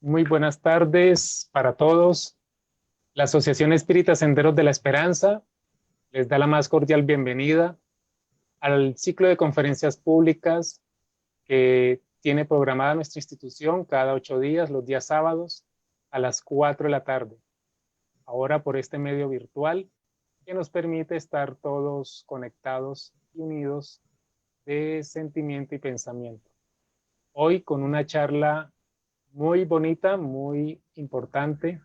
Muy buenas tardes para todos. La Asociación Espírita Senderos de la Esperanza les da la más cordial bienvenida al ciclo de conferencias públicas que tiene programada nuestra institución cada 8 días, los días sábados, a las 4 de la tarde. Ahora por este medio virtual que nos permite estar todos conectados y unidos de sentimiento y pensamiento. Hoy con una charla muy bonita, muy importante,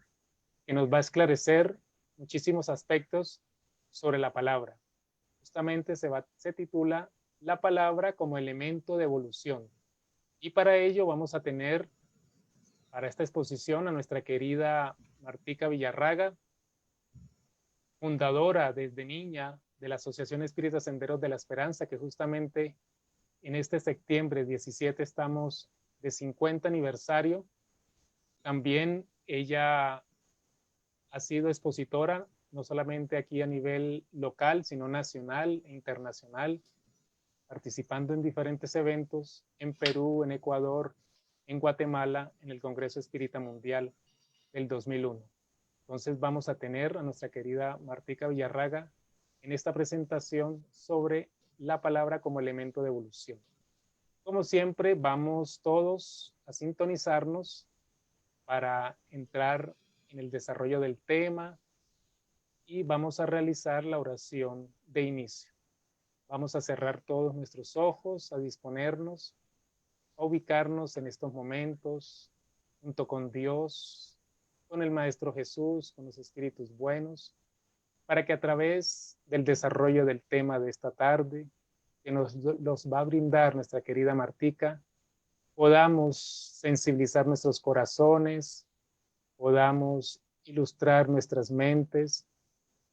que nos va a esclarecer muchísimos aspectos sobre la palabra. Justamente se titula La palabra como elemento de evolución. Y para ello vamos a tener para esta exposición a nuestra querida Martica Villarraga, fundadora desde niña de la Asociación Espírita Senderos de la Esperanza, que justamente en este septiembre 17 estamos de 50 aniversario. También ella ha sido expositora, no solamente aquí a nivel local, sino nacional e internacional, participando en diferentes eventos en Perú, en Ecuador, en Guatemala, en el Congreso Espírita Mundial del 2001. Entonces vamos a tener a nuestra querida Martica Villarraga en esta presentación sobre la palabra como elemento de evolución. Como siempre, vamos todos a sintonizarnos para entrar en el desarrollo del tema y vamos a realizar la oración de inicio. Vamos a cerrar todos nuestros ojos, a disponernos, a ubicarnos en estos momentos junto con Dios, con el Maestro Jesús, con los espíritus buenos, para que a través del desarrollo del tema de esta tarde, que nos va a brindar nuestra querida Martica, podamos sensibilizar nuestros corazones, podamos ilustrar nuestras mentes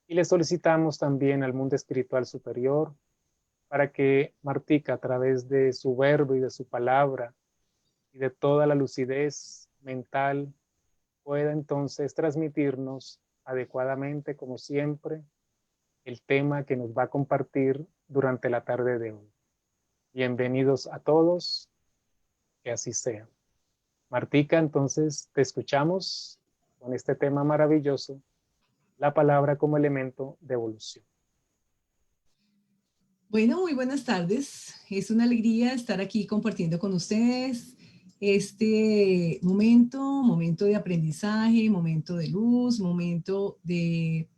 y le solicitamos también al mundo espiritual superior para que Martica, a través de su verbo y de su palabra y de toda la lucidez mental, pueda entonces transmitirnos adecuadamente, como siempre, el tema que nos va a compartir durante la tarde de hoy. Bienvenidos a todos, que así sea. Martica, entonces te escuchamos con este tema maravilloso, la palabra como elemento de evolución. Bueno, muy buenas tardes. Es una alegría estar aquí compartiendo con ustedes este momento de aprendizaje, momento de luz, momento de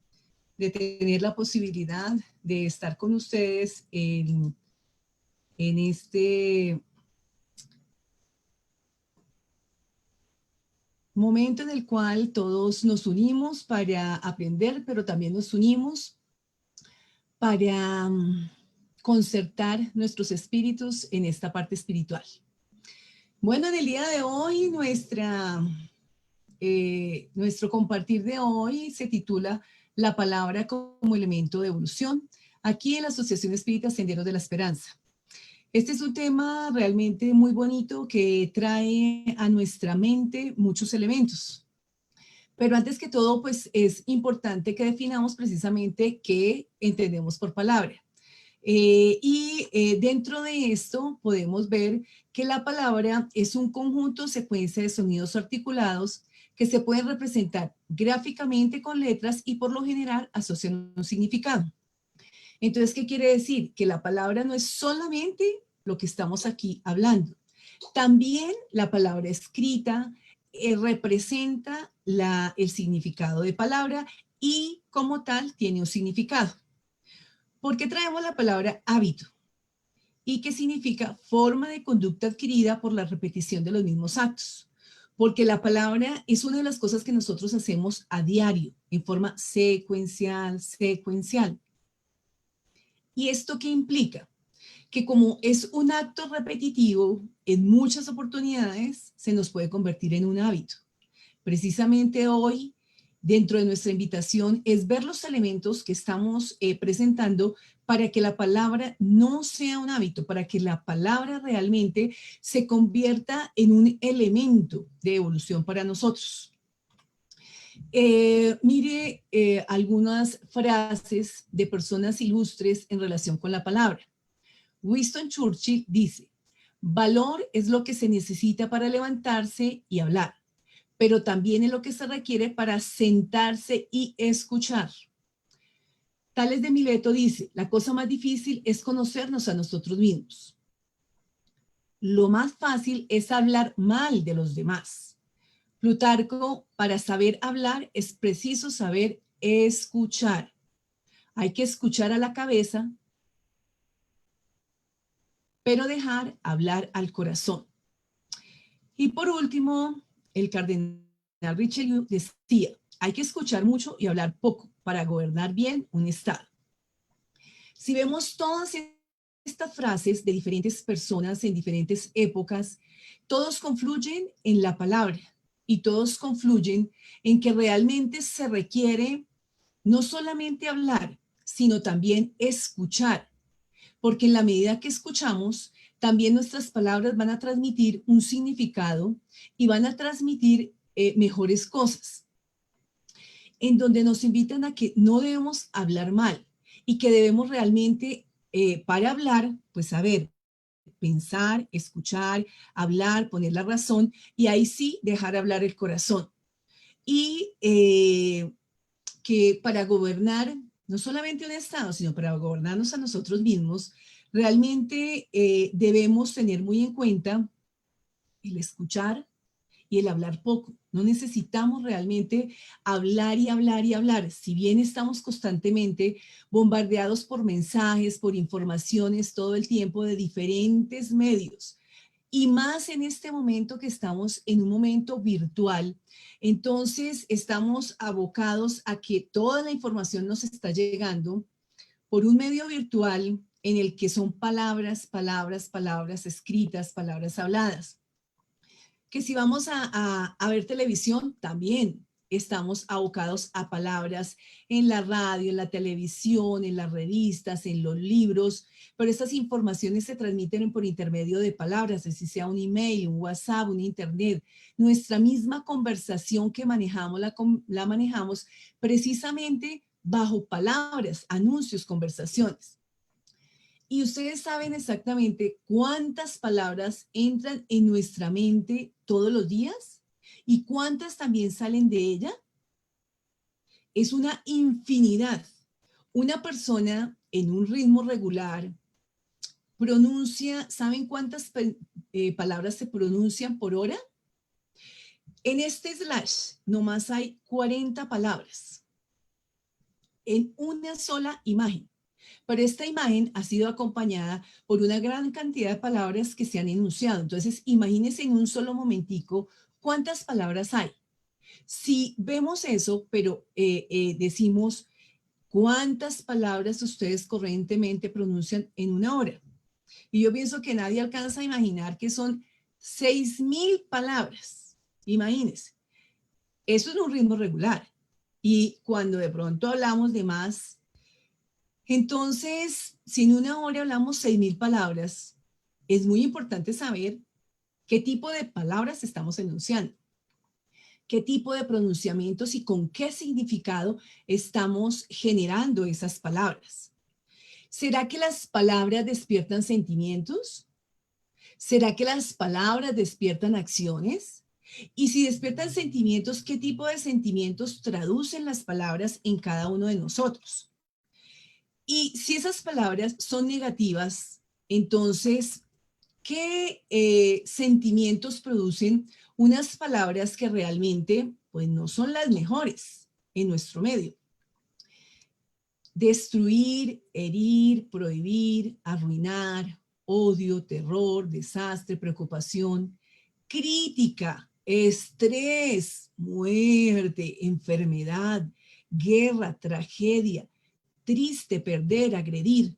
tener la posibilidad de estar con ustedes en este momento en el cual todos nos unimos para aprender, pero también nos unimos para concertar nuestros espíritus en esta parte espiritual. Bueno, en el día de hoy, nuestro compartir de hoy se titula La palabra como elemento de evolución, aquí en la Asociación Espírita Senderos de la Esperanza. Este es un tema realmente muy bonito que trae a nuestra mente muchos elementos. Pero antes que todo, pues es importante que definamos precisamente qué entendemos por palabra. Dentro de esto podemos ver que la palabra es un conjunto, secuencia de sonidos articulados que se pueden representar gráficamente con letras y por lo general asocian un significado. Entonces, ¿qué quiere decir? Que la palabra no es solamente lo que estamos aquí hablando. También la palabra escrita representa el significado de palabra y como tal tiene un significado. ¿Por qué traemos la palabra hábito? ¿Y qué significa forma de conducta adquirida por la repetición de los mismos actos? Porque la palabra es una de las cosas que nosotros hacemos a diario, en forma secuencial. ¿Y esto qué implica? Que como es un acto repetitivo, en muchas oportunidades se nos puede convertir en un hábito. Precisamente hoy, dentro de nuestra invitación, es ver los elementos que estamos presentando para que la palabra no sea un hábito, para que la palabra realmente se convierta en un elemento de evolución para nosotros. Mire algunas frases de personas ilustres en relación con la palabra. Winston Churchill dice, valor es lo que se necesita para levantarse y hablar, pero también es lo que se requiere para sentarse y escuchar. Tales de Mileto dice, la cosa más difícil es conocernos a nosotros mismos. Lo más fácil es hablar mal de los demás. Plutarco, para saber hablar es preciso saber escuchar. Hay que escuchar a la cabeza, pero dejar hablar al corazón. Y por último, el cardenal Richelieu decía, hay que escuchar mucho y hablar poco para gobernar bien un Estado. Si vemos todas estas frases de diferentes personas en diferentes épocas, todos confluyen en la palabra y todos confluyen en que realmente se requiere no solamente hablar, sino también escuchar, porque en la medida que escuchamos, también nuestras palabras van a transmitir un significado y van a transmitir mejores cosas, en donde nos invitan a que no debemos hablar mal y que debemos realmente, para hablar, pues saber pensar, escuchar, hablar, poner la razón y ahí sí dejar hablar el corazón. Y que para gobernar no solamente un Estado, sino para gobernarnos a nosotros mismos, realmente debemos tener muy en cuenta el escuchar y el hablar poco. No necesitamos realmente hablar y hablar y hablar. Si bien estamos constantemente bombardeados por mensajes, por informaciones todo el tiempo de diferentes medios, y más en este momento que estamos en un momento virtual, entonces estamos abocados a que toda la información nos está llegando por un medio virtual en el que son palabras, palabras, palabras escritas, palabras habladas. Que si vamos a ver televisión, también estamos abocados a palabras en la radio, en la televisión, en las revistas, en los libros, pero estas informaciones se transmiten por intermedio de palabras, así sea un email, un WhatsApp, un internet. Nuestra misma conversación que manejamos, la manejamos precisamente bajo palabras, anuncios, conversaciones. Y ustedes saben exactamente cuántas palabras entran en nuestra mente todos los días y cuántas también salen de ella. Es una infinidad. Una persona en un ritmo regular pronuncia, ¿saben cuántas palabras se pronuncian por hora? En este slash nomás hay 40 palabras en una sola imagen. Pero esta imagen ha sido acompañada por una gran cantidad de palabras que se han enunciado. Entonces, imagínense en un solo momentico cuántas palabras hay. Si vemos eso, pero decimos cuántas palabras ustedes corrientemente pronuncian en una hora. Y yo pienso que nadie alcanza a imaginar que son 6,000 palabras. Imagínense. Eso es un ritmo regular. Y cuando de pronto hablamos de más, entonces, si en una hora hablamos 6,000 palabras, es muy importante saber qué tipo de palabras estamos enunciando, qué tipo de pronunciamientos y con qué significado estamos generando esas palabras. ¿Será que las palabras despiertan sentimientos? ¿Será que las palabras despiertan acciones? Y si despiertan sentimientos, ¿qué tipo de sentimientos traducen las palabras en cada uno de nosotros? Y si esas palabras son negativas, entonces, ¿qué sentimientos producen unas palabras que realmente pues, no son las mejores en nuestro medio? Destruir, herir, prohibir, arruinar, odio, terror, desastre, preocupación, crítica, estrés, muerte, enfermedad, guerra, tragedia, triste, perder, agredir.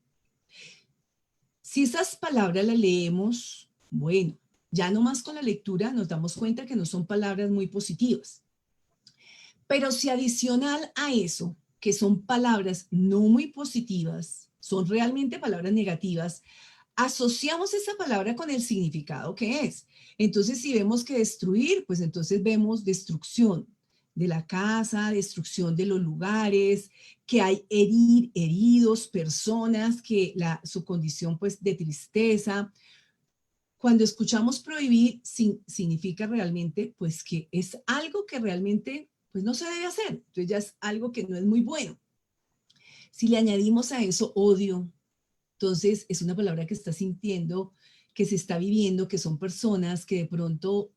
Si esas palabras las leemos, bueno, ya nomás con la lectura nos damos cuenta que no son palabras muy positivas. Pero si adicional a eso, que son palabras no muy positivas, son realmente palabras negativas, asociamos esa palabra con el significado que es. Entonces, si vemos que destruir, pues entonces vemos destrucción de la casa, destrucción de los lugares, que hay heridos, personas que su condición pues de tristeza, cuando escuchamos prohibir, significa realmente pues que es algo que realmente pues no se debe hacer. Entonces ya es algo que no es muy bueno. Si le añadimos a eso odio, entonces es una palabra que está sintiendo, que se está viviendo, que son personas que de pronto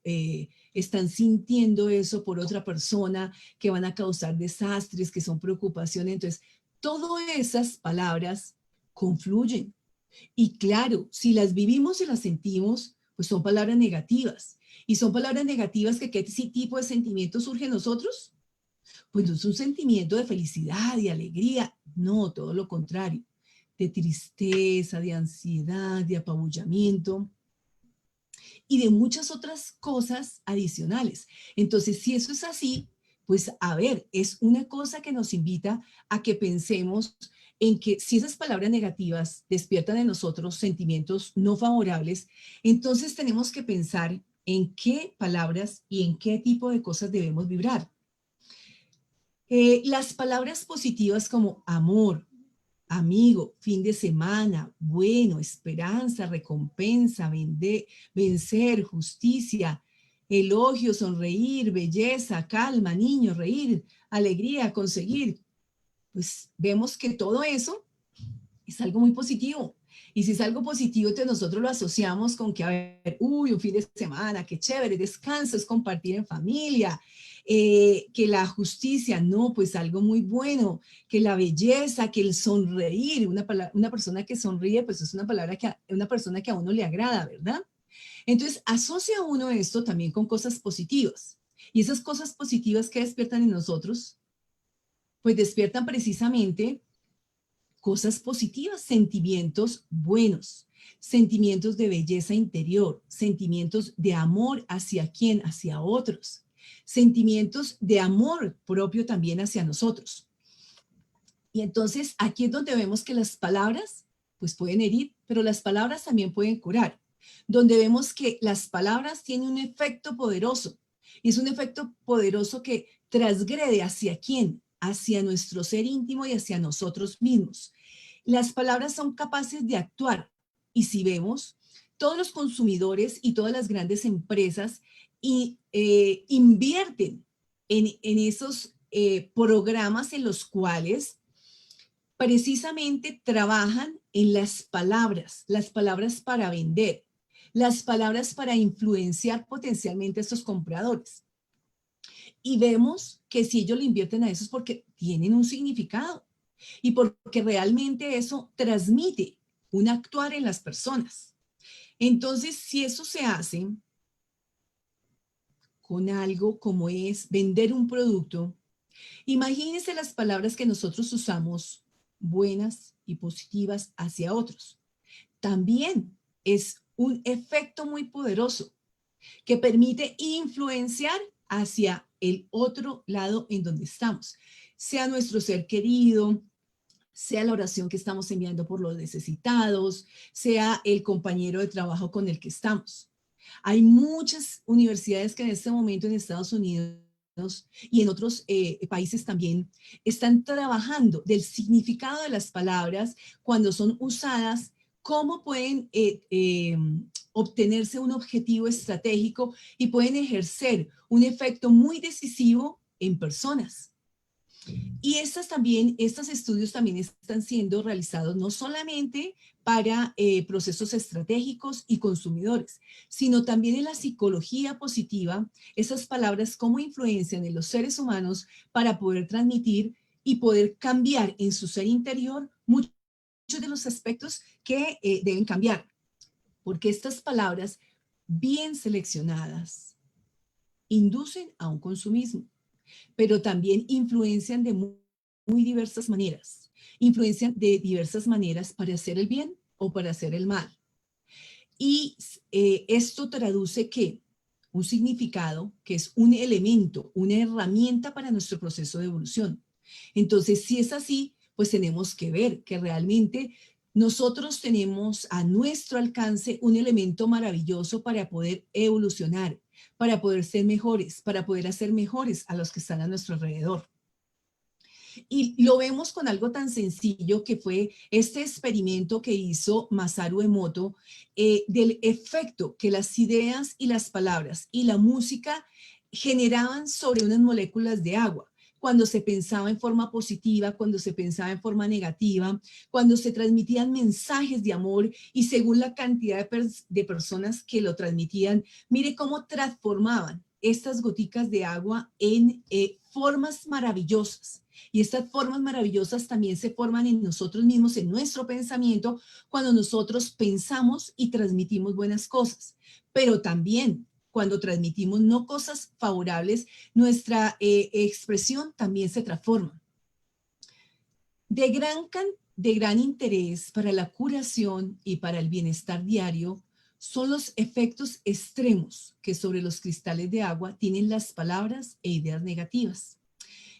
están sintiendo eso por otra persona, que van a causar desastres, que son preocupaciones. Entonces, todas esas palabras confluyen. Y claro, si las vivimos y las sentimos, pues son palabras negativas. Y son palabras negativas que ¿qué tipo de sentimiento surge en nosotros? Pues no es un sentimiento de felicidad y alegría, no, todo lo contrario, de tristeza, de ansiedad, de apabullamiento y de muchas otras cosas adicionales. Entonces, si eso es así, pues a ver, es una cosa que nos invita a que pensemos en que si esas palabras negativas despiertan en nosotros sentimientos no favorables, entonces tenemos que pensar en qué palabras y en qué tipo de cosas debemos vibrar. Las palabras positivas como amor, amigo, fin de semana, bueno, esperanza, recompensa, vencer, justicia, elogio, sonreír, belleza, calma, niño, reír, alegría, conseguir. Pues vemos que todo eso es algo muy positivo. Y si es algo positivo, entonces nosotros lo asociamos con que, a ver, uy, un fin de semana, qué chévere, descanso, es compartir en familia, que la justicia, no, pues algo muy bueno, que la belleza, que el sonreír, una persona que sonríe, pues es una persona que a uno le agrada, ¿verdad? Entonces, asocia uno esto también con cosas positivas. Y esas cosas positivas que despiertan en nosotros, pues despiertan precisamente cosas positivas, sentimientos buenos, sentimientos de belleza interior, sentimientos de amor hacia quién, hacia otros, sentimientos de amor propio también hacia nosotros. Y entonces aquí es donde vemos que las palabras pues pueden herir, pero las palabras también pueden curar, donde vemos que las palabras tienen un efecto poderoso, y es un efecto poderoso que transgrede hacia quién, hacia nuestro ser íntimo y hacia nosotros mismos. Las palabras son capaces de actuar, y si vemos, todos los consumidores y todas las grandes empresas invierten en esos programas en los cuales precisamente trabajan en las palabras para vender, las palabras para influenciar potencialmente a estos compradores. Y vemos que si ellos le invierten a eso es porque tienen un significado y porque realmente eso transmite un actuar en las personas. Entonces, si eso se hace con algo como es vender un producto, imagínense las palabras que nosotros usamos, buenas y positivas hacia otros. También es un efecto muy poderoso que permite influenciar hacia el otro lado en donde estamos, sea nuestro ser querido, sea la oración que estamos enviando por los necesitados, sea el compañero de trabajo con el que estamos. Hay muchas universidades que en este momento en Estados Unidos y en otros países también están trabajando del significado de las palabras cuando son usadas, cómo pueden obtenerse un objetivo estratégico y pueden ejercer un efecto muy decisivo en personas. Y estos estudios también están siendo realizados no solamente para procesos estratégicos y consumidores, sino también en la psicología positiva, esas palabras cómo influencian en los seres humanos para poder transmitir y poder cambiar en su ser interior muchos de los aspectos que deben cambiar. Porque estas palabras bien seleccionadas inducen a un consumismo, pero también influencian de muy diversas maneras. Influencian de diversas maneras para hacer el bien o para hacer el mal. Y esto traduce que un significado, que es un elemento, una herramienta para nuestro proceso de evolución. Entonces, si es así, pues tenemos que ver que realmente nosotros tenemos a nuestro alcance un elemento maravilloso para poder evolucionar, para poder ser mejores, para poder hacer mejores a los que están a nuestro alrededor. Y lo vemos con algo tan sencillo que fue este experimento que hizo Masaru Emoto, del efecto que las ideas y las palabras y la música generaban sobre unas moléculas de agua. Cuando se pensaba en forma positiva, cuando se pensaba en forma negativa, cuando se transmitían mensajes de amor y según la cantidad de personas que lo transmitían, mire cómo transformaban estas goticas de agua en formas maravillosas. Y estas formas maravillosas también se forman en nosotros mismos, en nuestro pensamiento, cuando nosotros pensamos y transmitimos buenas cosas. Pero también cuando transmitimos no cosas favorables, nuestra expresión también se transforma. De gran interés para la curación y para el bienestar diario son los efectos extremos que sobre los cristales de agua tienen las palabras e ideas negativas.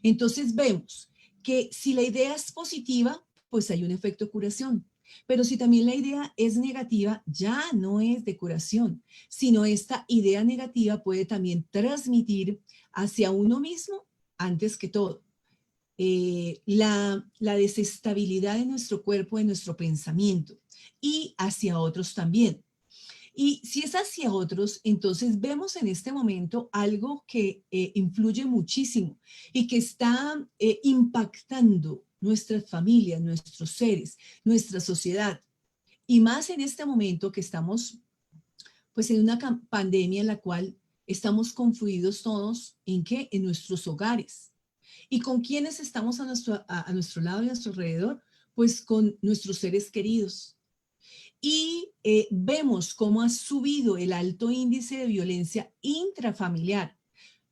Entonces vemos que si la idea es positiva, pues hay un efecto curación. Pero si también la idea es negativa, ya no es de curación, sino esta idea negativa puede también transmitir hacia uno mismo antes que todo. La desestabilidad de nuestro cuerpo, de nuestro pensamiento y hacia otros también. Y si es hacia otros, entonces vemos en este momento algo que influye muchísimo y que está impactando nuestras familias, nuestros seres, nuestra sociedad. Y más en este momento que estamos pues en una pandemia en la cual estamos confundidos todos en qué, en nuestros hogares. ¿Y con quiénes estamos a nuestro lado y a nuestro alrededor? Pues con nuestros seres queridos. Y vemos cómo ha subido el alto índice de violencia intrafamiliar,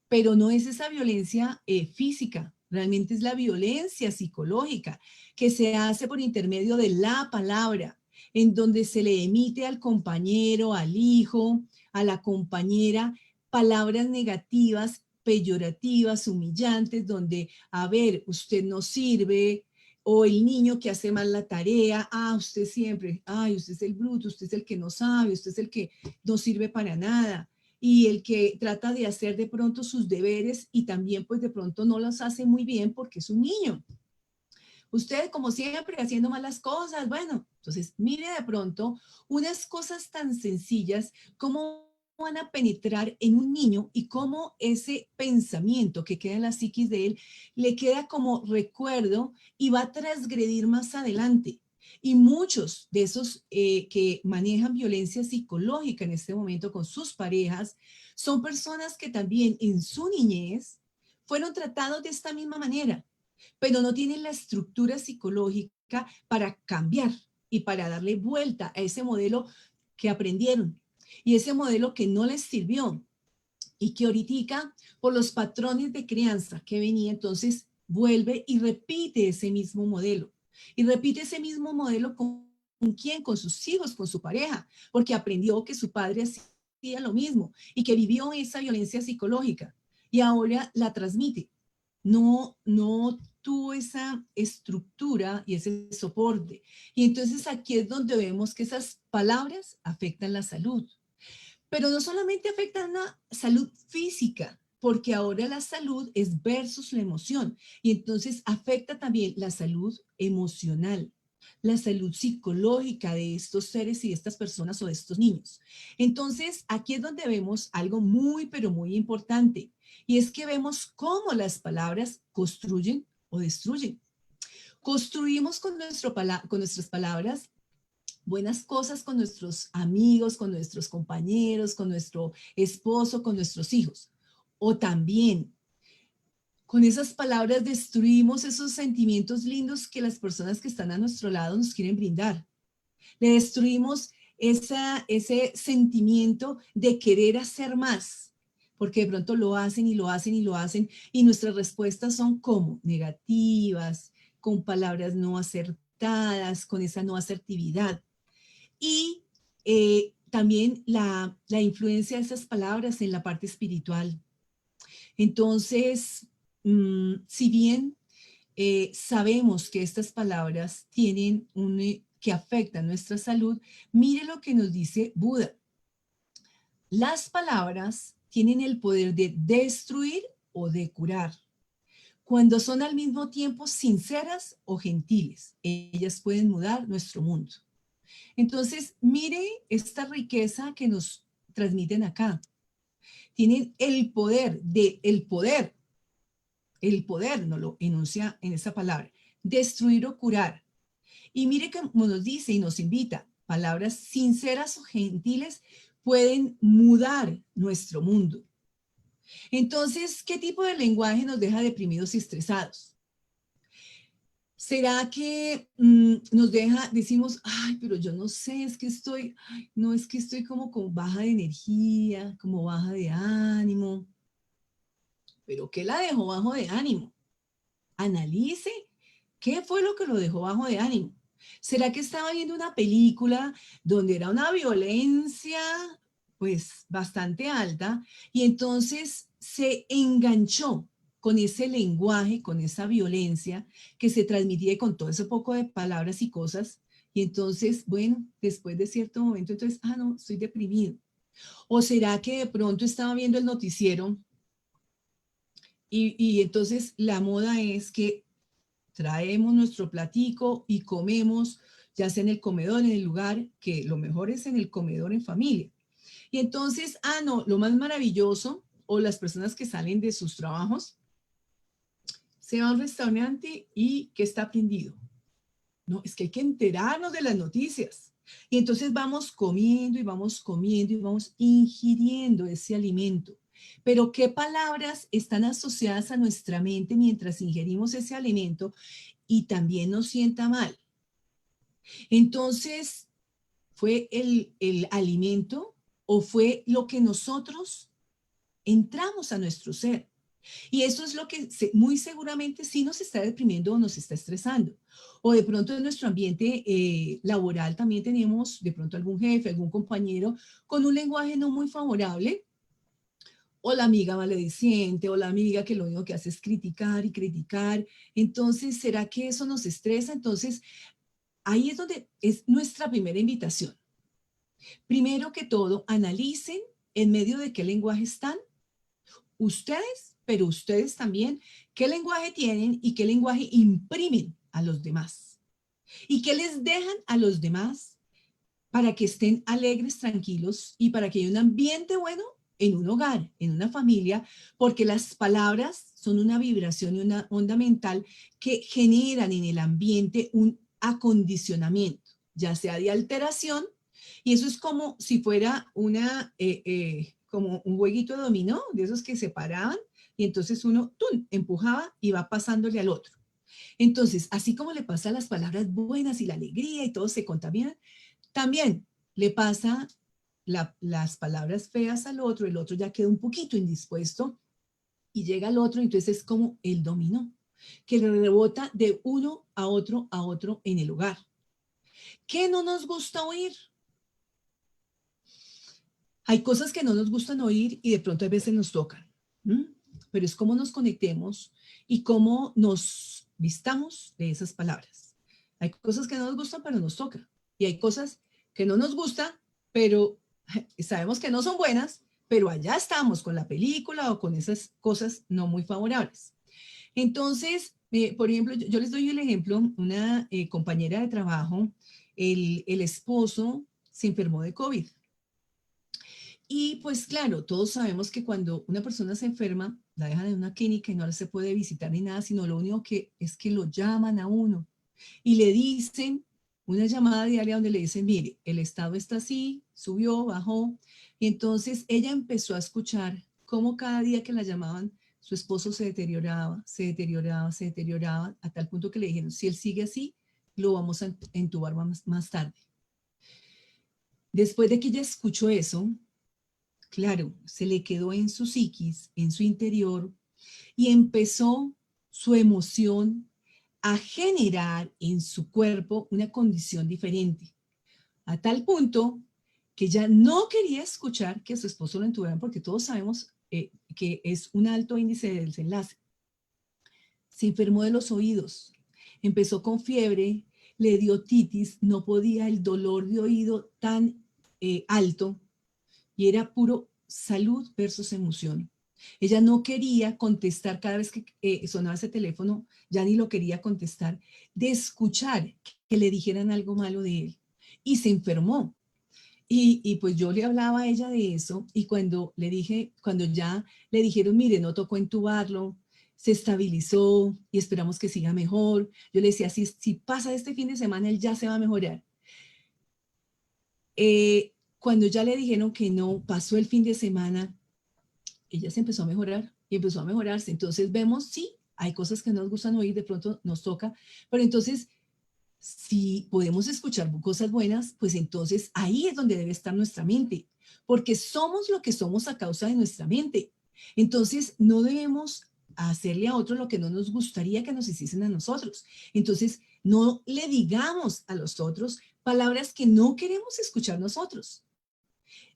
pero no es esa violencia física, realmente es la violencia psicológica que se hace por intermedio de la palabra, en donde se le emite al compañero, al hijo, a la compañera, palabras negativas, peyorativas, humillantes, donde, a ver, usted no sirve, o el niño que hace mal la tarea, usted siempre, usted es el bruto, usted es el que no sabe, usted es el que no sirve para nada, y el que trata de hacer de pronto sus deberes y también pues de pronto no los hace muy bien porque es un niño. Usted como siempre haciendo malas cosas, bueno, entonces mire de pronto unas cosas tan sencillas como van a penetrar en un niño y cómo ese pensamiento que queda en la psiquis de él le queda como recuerdo y va a transgredir más adelante. Y muchos de esos que manejan violencia psicológica en este momento con sus parejas son personas que también en su niñez fueron tratados de esta misma manera, pero no tienen la estructura psicológica para cambiar y para darle vuelta a ese modelo que aprendieron y ese modelo que no les sirvió y que ahorita por los patrones de crianza que venía, entonces vuelve y repite ese mismo modelo. Y repite ese mismo modelo ¿con quién? Con sus hijos, con su pareja, porque aprendió que su padre hacía lo mismo y que vivió esa violencia psicológica y ahora la transmite. No tuvo esa estructura y ese soporte. Y entonces aquí es donde vemos que esas palabras afectan la salud. Pero no solamente afectan la salud física, porque ahora la salud es versus la emoción. Y entonces afecta también la salud emocional, la salud psicológica de estos seres y de estas personas o de estos niños. Entonces, aquí es donde vemos algo muy, pero muy importante. Y es que vemos cómo las palabras construyen o destruyen. Construimos con nuestras palabras buenas cosas con nuestros amigos, con nuestros compañeros, con nuestro esposo, con nuestros hijos. O también con esas palabras destruimos esos sentimientos lindos que las personas que están a nuestro lado nos quieren brindar. Le destruimos ese sentimiento de querer hacer más, porque de pronto lo hacen y lo hacen y lo hacen, y nuestras respuestas son como negativas, con palabras no acertadas, con esa no asertividad. Y también la influencia de esas palabras en la parte espiritual. Entonces, si bien sabemos que estas palabras tienen que afectan nuestra salud, mire lo que nos dice Buda. Las palabras tienen el poder de destruir o de curar. cuando son al mismo tiempo sinceras o gentiles. Ellas pueden mudar nuestro mundo. Entonces, mire esta riqueza que nos transmiten acá. Tienen el poder, nos lo enuncia en esa palabra, destruir o curar. Y mire cómo nos dice y nos invita, palabras sinceras o gentiles pueden mudar nuestro mundo. Entonces, ¿qué tipo de lenguaje nos deja deprimidos y estresados? ¿Será que nos deja, decimos, ay, pero yo no sé, es que estoy, ay, no, es que estoy como con baja de energía, como baja de ánimo? ¿Pero qué la dejó bajo de ánimo? Analice qué fue lo que lo dejó bajo de ánimo. ¿Será que estaba viendo una película donde era una violencia pues bastante alta y entonces se enganchó con ese lenguaje, con esa violencia que se transmitía con todo ese poco de palabras y cosas? Y entonces, bueno, después de cierto momento, entonces, no, estoy deprimido. ¿O será que de pronto estaba viendo el noticiero y entonces la moda es que traemos nuestro platico y comemos, ya sea en el comedor, en el lugar, que lo mejor es en el comedor en familia? Y entonces, no, lo más maravilloso, o las personas que salen de sus trabajos, se va a un restaurante y ¿qué está aprendido? No, es que hay que enterarnos de las noticias. Y entonces vamos comiendo y vamos comiendo y vamos ingiriendo ese alimento. Pero ¿qué palabras están asociadas a nuestra mente mientras ingerimos ese alimento y también nos sienta mal? Entonces, ¿fue el alimento o fue lo que nosotros entramos a nuestro ser? Y eso es lo que muy seguramente sí nos está deprimiendo o nos está estresando. O de pronto en nuestro ambiente laboral también tenemos de pronto algún jefe, algún compañero con un lenguaje no muy favorable, o la amiga malediciente, o la amiga que lo único que hace es criticar y criticar. Entonces, ¿será que eso nos estresa? Entonces, ahí es donde es nuestra primera invitación. Primero que todo, analicen en medio de qué lenguaje están ustedes, pero ustedes también, qué lenguaje tienen y qué lenguaje imprimen a los demás. Y qué les dejan a los demás para que estén alegres, tranquilos y para que haya un ambiente bueno en un hogar, en una familia, porque las palabras son una vibración y una onda mental que generan en el ambiente un acondicionamiento, ya sea de alteración, y eso es como si fuera como un jueguito de dominó, de esos que se paraban, y entonces uno ¡tum!, empujaba y va pasándole al otro. Entonces, así como le pasa a las palabras buenas y la alegría y todo se contaminan, también le pasa las palabras feas al otro, el otro ya queda un poquito indispuesto y llega al otro, entonces es como el dominó, que le rebota de uno a otro en el hogar. ¿Qué no nos gusta oír? Hay cosas que no nos gustan oír y de pronto a veces nos tocan, pero es cómo nos conectemos y cómo nos vistamos de esas palabras. Hay cosas que no nos gustan, pero nos toca. Y hay cosas que no nos gustan, pero sabemos que no son buenas, pero allá estamos con la película o con esas cosas no muy favorables. Entonces, por ejemplo, yo les doy el ejemplo, una compañera de trabajo, el esposo se enfermó de COVID. Y pues claro, todos sabemos que cuando una persona se enferma, la dejan en una clínica y no se puede visitar ni nada, sino lo único que es que lo llaman a uno y le dicen una llamada diaria donde le dicen, mire, el estado está así, subió, bajó. Y entonces ella empezó a escuchar cómo cada día que la llamaban, su esposo se deterioraba, se deterioraba, se deterioraba, a tal punto que le dijeron, si él sigue así, lo vamos a entubar más tarde. Después de que ella escuchó eso, claro, se le quedó en su psiquis, en su interior, y empezó su emoción a generar en su cuerpo una condición diferente, a tal punto que ya no quería escuchar que a su esposo lo entubaran, porque todos sabemos que es un alto índice de desenlace. Se enfermó de los oídos, empezó con fiebre, le dio otitis, no podía, el dolor de oído tan alto, y era puro salud versus emoción. Ella no quería contestar cada vez que sonaba ese teléfono, ya ni lo quería contestar, de escuchar que le dijeran algo malo de él. Y se enfermó. Y pues yo le hablaba a ella de eso y cuando ya le dijeron, mire, no tocó entubarlo, se estabilizó y esperamos que siga mejor. Yo le decía, si pasa este fin de semana, él ya se va a mejorar. Cuando ya le dijeron que no, pasó el fin de semana, ella se empezó a mejorar y empezó a mejorarse. Entonces vemos, sí, hay cosas que no nos gustan oír, de pronto nos toca, pero entonces si podemos escuchar cosas buenas, pues entonces ahí es donde debe estar nuestra mente, porque somos lo que somos a causa de nuestra mente. Entonces no debemos hacerle a otro lo que no nos gustaría que nos hiciesen a nosotros. Entonces no le digamos a los otros palabras que no queremos escuchar nosotros.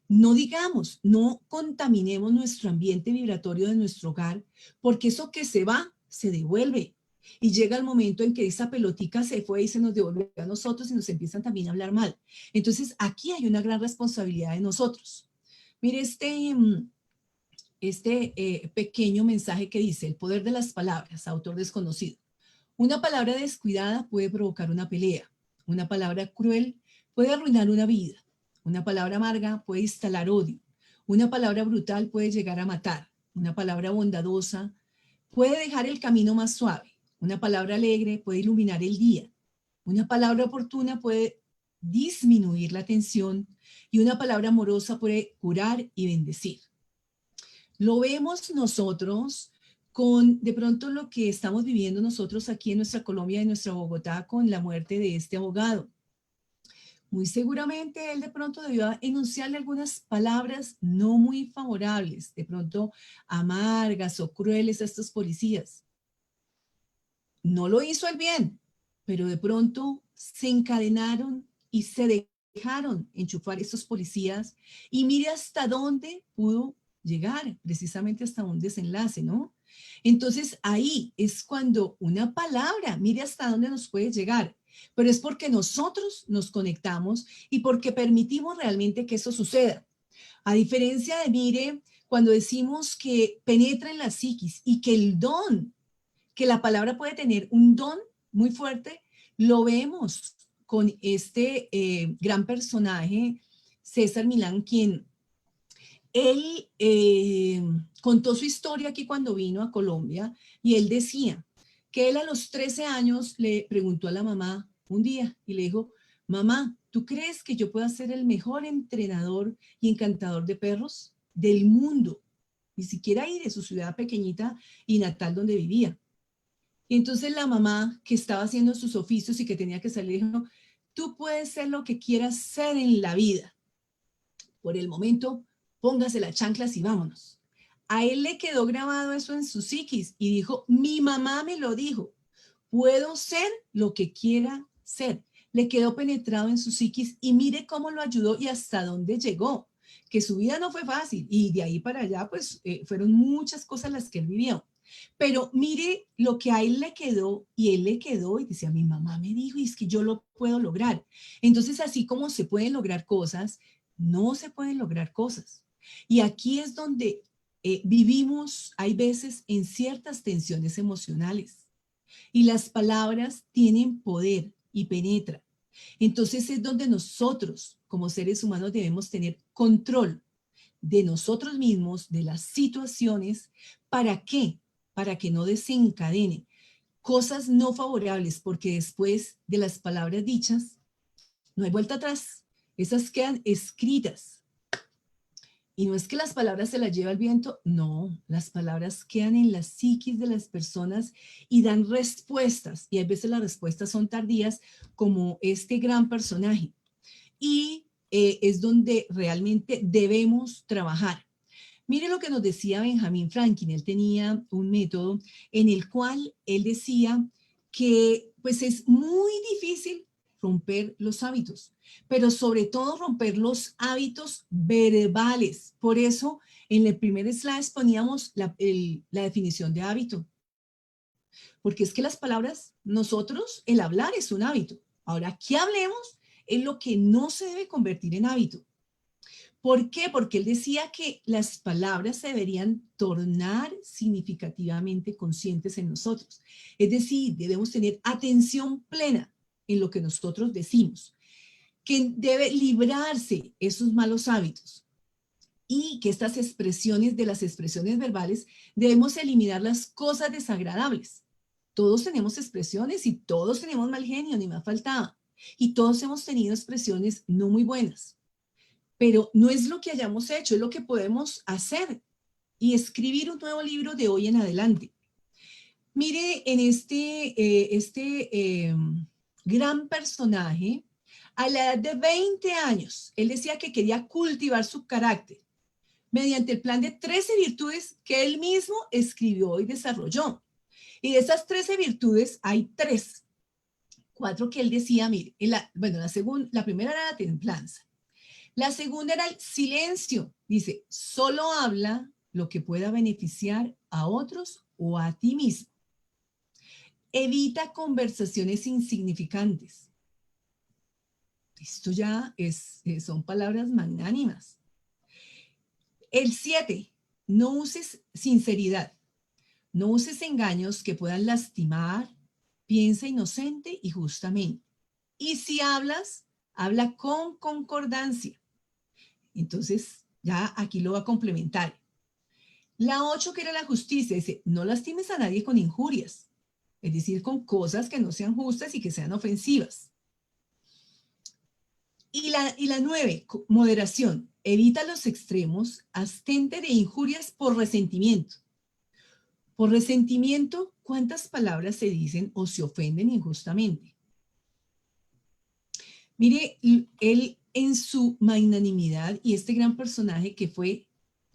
No digamos, no contaminemos nuestro ambiente vibratorio de nuestro hogar, porque eso que se va, se devuelve. Y llega el momento en que esa pelotica se fue y se nos devuelve a nosotros y nos empiezan también a hablar mal. Entonces, aquí hay una gran responsabilidad de nosotros. Mire este pequeño mensaje que dice, el poder de las palabras, autor desconocido. Una palabra descuidada puede provocar una pelea. Una palabra cruel puede arruinar una vida. Una palabra amarga puede instalar odio. Una palabra brutal puede llegar a matar. Una palabra bondadosa puede dejar el camino más suave. Una palabra alegre puede iluminar el día. Una palabra oportuna puede disminuir la tensión y una palabra amorosa puede curar y bendecir. Lo vemos nosotros con de pronto lo que estamos viviendo nosotros aquí en nuestra Colombia, en nuestra Bogotá, con la muerte de este abogado. Muy seguramente él de pronto debió enunciarle algunas palabras no muy favorables, de pronto amargas o crueles a estos policías. No lo hizo el bien, pero de pronto se encadenaron y se dejaron enchufar estos policías y mire hasta dónde pudo llegar, precisamente hasta un desenlace, ¿no? Entonces ahí es cuando una palabra, mire hasta dónde nos puede llegar, pero es porque nosotros nos conectamos y porque permitimos realmente que eso suceda. A diferencia de, mire, cuando decimos que penetra en la psiquis y que el don, que la palabra puede tener un don muy fuerte, lo vemos con este gran personaje, César Milán, quien él contó su historia aquí cuando vino a Colombia y él decía que él a los 13 años le preguntó a la mamá un día y le dijo, mamá, ¿tú crees que yo pueda ser el mejor entrenador y encantador de perros del mundo? Ni siquiera ahí de su ciudad pequeñita y natal donde vivía. Y entonces la mamá que estaba haciendo sus oficios y que tenía que salir dijo, tú puedes ser lo que quieras ser en la vida. Por el momento, póngase las chanclas y vámonos. A él le quedó grabado eso en su psiquis y dijo, mi mamá me lo dijo, puedo ser lo que quiera ser. Le quedó penetrado en su psiquis y mire cómo lo ayudó y hasta dónde llegó, que su vida no fue fácil y de ahí para allá pues fueron muchas cosas las que él vivió. Pero mire lo que a él le quedó y él le quedó y decía, mi mamá me dijo y es que yo lo puedo lograr. Entonces así como se pueden lograr cosas, no se pueden lograr cosas. Y aquí es donde vivimos, hay veces, en ciertas tensiones emocionales. Y las palabras tienen poder y penetran. Entonces es donde nosotros, como seres humanos, debemos tener control de nosotros mismos, de las situaciones. ¿Para qué? Para que no desencadene cosas no favorables, porque después de las palabras dichas, no hay vuelta atrás. Esas quedan escritas. Y no es que las palabras se las lleva el viento, no, las palabras quedan en la psiquis de las personas y dan respuestas. Y a veces las respuestas son tardías, como este gran personaje. Y es donde realmente debemos trabajar. Mire lo que nos decía Benjamin Franklin. Él tenía un método en el cual él decía que pues es muy difícil romper los hábitos, pero sobre todo romper los hábitos verbales. Por eso en el primer slide poníamos la definición de hábito, porque es que las palabras, nosotros, el hablar es un hábito. Ahora, ¿qué hablemos? Es lo que no se debe convertir en hábito. ¿Por qué? Porque él decía que las palabras se deberían tornar significativamente conscientes en nosotros. Es decir, debemos tener atención plena en lo que nosotros decimos, que debe librarse esos malos hábitos y que estas expresiones de las expresiones verbales debemos eliminar las cosas desagradables. Todos tenemos expresiones y todos tenemos mal genio, ni más faltaba. Y todos hemos tenido expresiones no muy buenas. Pero no es lo que hayamos hecho, es lo que podemos hacer y escribir un nuevo libro de hoy en adelante. Mire, en gran personaje, a la edad de 20 años, él decía que quería cultivar su carácter mediante el plan de 13 virtudes que él mismo escribió y desarrolló. Y de esas 13 virtudes hay 4 que él decía, mire, la primera era la templanza. La segunda era el silencio. Dice, solo habla lo que pueda beneficiar a otros o a ti mismo. Evita conversaciones insignificantes. Esto ya son palabras magnánimas. El 7, no uses sinceridad. No uses engaños que puedan lastimar. Piensa inocente y justamente. Y si hablas, habla con concordancia. Entonces, ya aquí lo va a complementar. La 8, que era la justicia, dice, no lastimes a nadie con injurias, es decir, con cosas que no sean justas y que sean ofensivas. Y la 9, moderación, evita los extremos, abstente de injurias por resentimiento. Por resentimiento, ¿cuántas palabras se dicen o se ofenden injustamente? Mire, él en su magnanimidad y este gran personaje que fue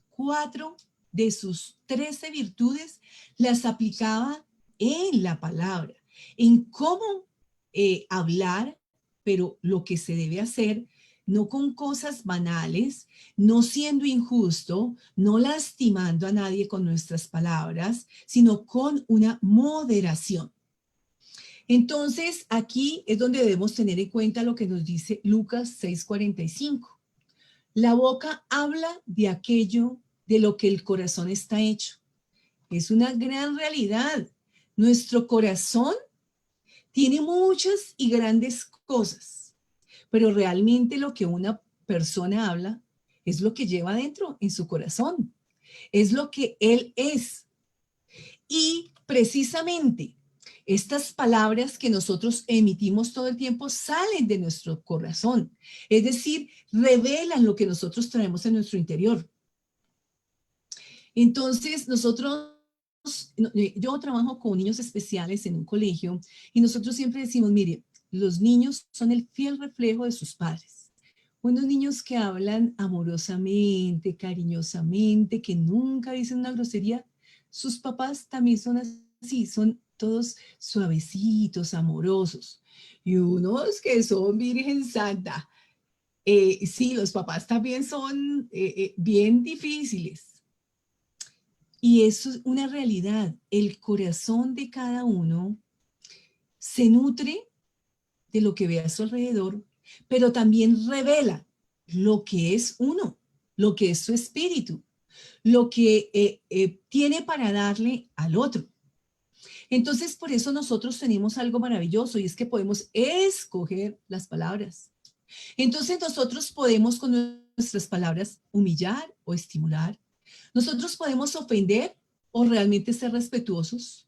4 de sus 13 virtudes las aplicaba en la palabra, en cómo hablar, pero lo que se debe hacer, no con cosas banales, no siendo injusto, no lastimando a nadie con nuestras palabras, sino con una moderación. Entonces, aquí es donde debemos tener en cuenta lo que nos dice Lucas 6:45. La boca habla de aquello de lo que el corazón está hecho. Es una gran realidad. Nuestro corazón tiene muchas y grandes cosas, pero realmente lo que una persona habla es lo que lleva adentro en su corazón. Es lo que él es. Y precisamente estas palabras que nosotros emitimos todo el tiempo salen de nuestro corazón. Es decir, revelan lo que nosotros traemos en nuestro interior. Entonces, yo trabajo con niños especiales en un colegio y nosotros siempre decimos, mire, los niños son el fiel reflejo de sus padres. Unos niños que hablan amorosamente, cariñosamente, que nunca dicen una grosería, sus papás también son así, son todos suavecitos, amorosos. Y unos que son Virgen Santa. Sí, los papás también son bien difíciles. Y eso es una realidad. El corazón de cada uno se nutre de lo que ve a su alrededor, pero también revela lo que es uno, lo que es su espíritu, lo que tiene para darle al otro. Entonces, por eso nosotros tenemos algo maravilloso y es que podemos escoger las palabras. Entonces, nosotros podemos con nuestras palabras humillar o estimular. Nosotros podemos ofender o realmente ser respetuosos.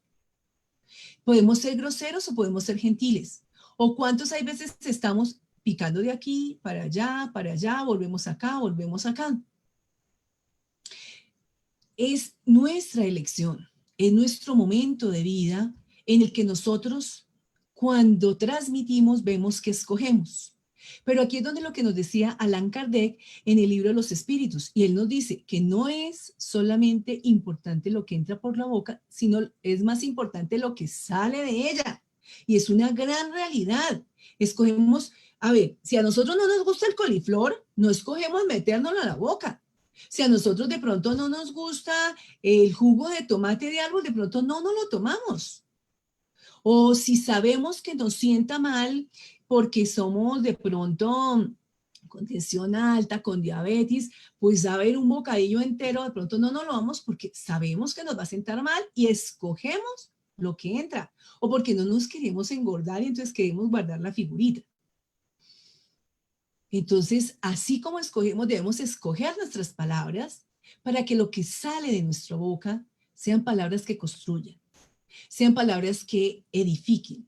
Podemos ser groseros o podemos ser gentiles. O cuántos hay veces estamos picando de aquí, para allá, volvemos acá, volvemos acá. Es nuestra elección, es nuestro momento de vida en el que nosotros, cuando transmitimos, vemos que escogemos. Pero aquí es donde lo que nos decía Allan Kardec en el libro de los espíritus, y él nos dice que no es solamente importante lo que entra por la boca, sino es más importante lo que sale de ella. Y es una gran realidad. Escogemos, a ver, si a nosotros no nos gusta el coliflor, no escogemos metérnoslo a la boca. Si a nosotros de pronto no nos gusta el jugo de tomate de árbol, de pronto no lo tomamos. O si sabemos que nos sienta mal porque somos de pronto con tensión alta, con diabetes, pues a ver un bocadillo entero, de pronto no nos lo vamos porque sabemos que nos va a sentar mal y escogemos lo que entra, o porque no nos queremos engordar y entonces queremos guardar la figurita. Entonces, así como escogemos, debemos escoger nuestras palabras para que lo que sale de nuestra boca sean palabras que construyan, sean palabras que edifiquen,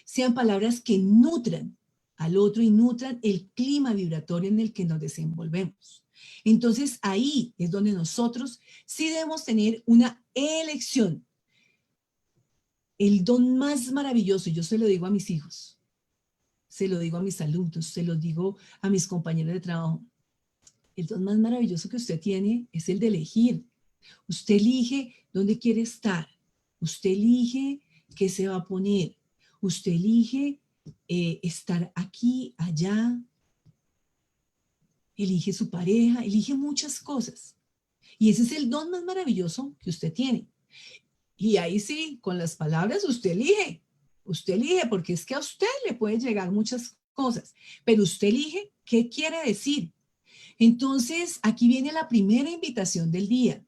sean palabras que nutran al otro y nutran el clima vibratorio en el que nos desenvolvemos. Entonces, ahí es donde nosotros sí debemos tener una elección. El don más maravilloso, yo se lo digo a mis hijos, se lo digo a mis alumnos, se lo digo a mis compañeros de trabajo. El don más maravilloso que usted tiene es el de elegir. Usted elige dónde quiere estar. Usted elige qué se va a poner. Usted elige estar aquí, allá. Elige su pareja, elige muchas cosas. Y ese es el don más maravilloso que usted tiene. Y ahí sí, con las palabras usted elige. Usted elige porque es que a usted le pueden llegar muchas cosas, pero usted elige qué quiere decir. Entonces, aquí viene la primera invitación del día.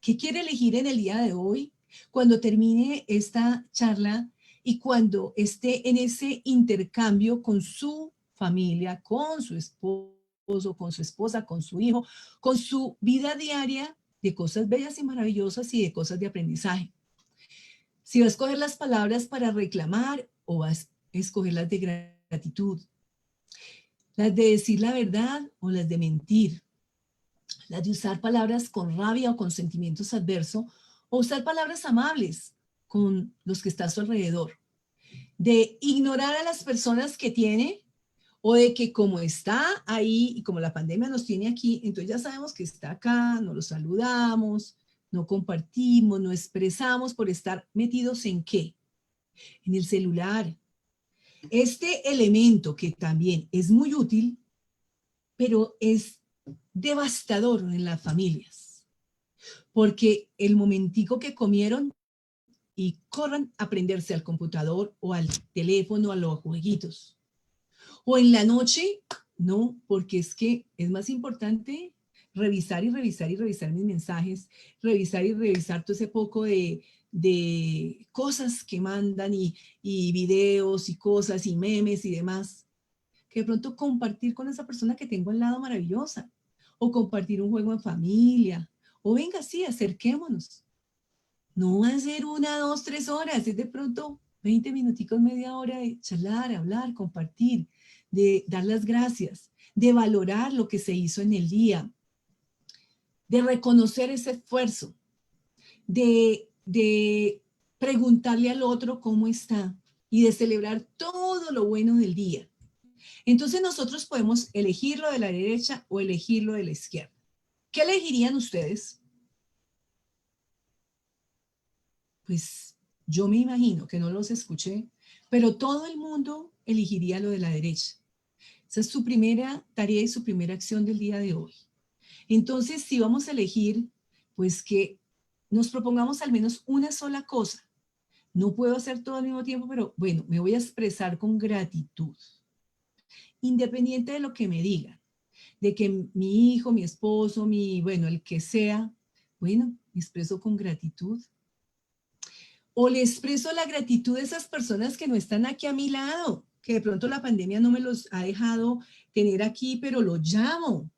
¿Qué quiere elegir en el día de hoy? Cuando termine esta charla y cuando esté en ese intercambio con su familia, con su esposo, con su esposa, con su hijo, con su vida diaria de cosas bellas y maravillosas y de cosas de aprendizaje. Si va a escoger las palabras para reclamar o va a escoger las de gratitud, las de decir la verdad o las de mentir, las de usar palabras con rabia o con sentimientos adversos, o usar palabras amables con los que está a su alrededor, de ignorar a las personas que tiene o de que como está ahí y como la pandemia nos tiene aquí, entonces ya sabemos que está acá, no lo saludamos, no compartimos, no expresamos por estar metidos en ¿qué? En el celular. Este elemento que también es muy útil, pero es devastador en las familias, porque el momentico que comieron y corran a prenderse al computador o al teléfono, a los jueguitos. O en la noche, no, porque es que es más importante revisar y revisar y revisar mis mensajes, revisar y revisar todo ese poco de cosas que mandan y videos y cosas y memes y demás, que de pronto compartir con esa persona que tengo al lado maravillosa, o compartir un juego en familia, o venga, sí, acerquémonos. No va a ser 1, 2, 3 horas, es de pronto 20 minuticos, media hora de charlar, hablar, compartir, de dar las gracias, de valorar lo que se hizo en el día, de reconocer ese esfuerzo, de preguntarle al otro cómo está y de celebrar todo lo bueno del día. Entonces nosotros podemos elegir lo de la derecha o elegir lo de la izquierda. ¿Qué elegirían ustedes? Pues yo me imagino que no los escuché, pero todo el mundo elegiría lo de la derecha. Esa es su primera tarea y su primera acción del día de hoy. Entonces, si vamos a elegir, pues que nos propongamos al menos una sola cosa. No puedo hacer todo al mismo tiempo, pero bueno, me voy a expresar con gratitud. Independiente de lo que me digan, de que mi hijo, mi esposo, bueno, el que sea, bueno, me expreso con gratitud. O le expreso la gratitud de esas personas que no están aquí a mi lado, que de pronto la pandemia no me los ha dejado tener aquí, pero lo llamo.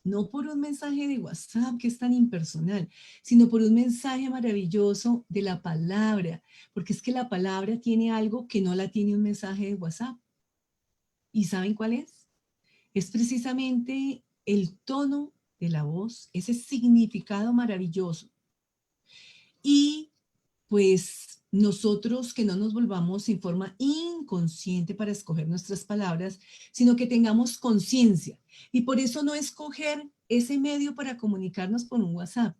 No por un mensaje de WhatsApp que es tan impersonal, sino por un mensaje maravilloso de la palabra, porque es que la palabra tiene algo que no la tiene un mensaje de WhatsApp. ¿Y saben cuál es? Es precisamente el tono de la voz, ese significado maravilloso. Y pues nosotros que no nos volvamos en forma inconsciente para escoger nuestras palabras, sino que tengamos conciencia. Y por eso no escoger ese medio para comunicarnos por un WhatsApp.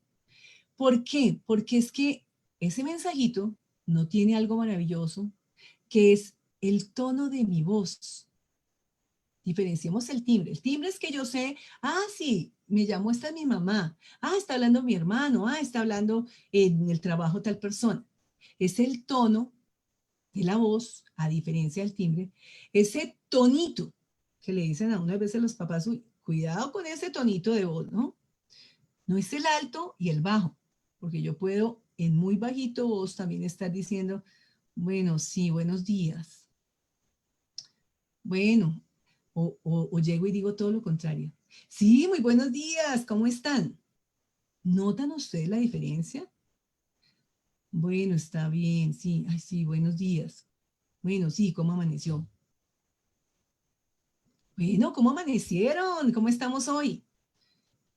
¿Por qué? Porque es que ese mensajito no tiene algo maravilloso, que es el tono de mi voz. Diferenciemos el timbre. El timbre es que yo sé, sí, me llamó esta es mi mamá, está hablando mi hermano, está hablando en el trabajo tal persona. Es el tono de la voz, a diferencia del timbre, ese tonito que le dicen a unas veces los papás, uy, cuidado con ese tonito de voz, ¿no? No es el alto y el bajo, porque yo puedo en muy bajito voz también estar diciendo, bueno, sí, buenos días. Bueno, o llego y digo todo lo contrario. Sí, muy buenos días, ¿cómo están? ¿Notan ustedes la diferencia? Bueno, está bien, sí, ay, sí, buenos días. Bueno, sí, ¿cómo amaneció? Bueno, ¿cómo amanecieron? ¿Cómo estamos hoy?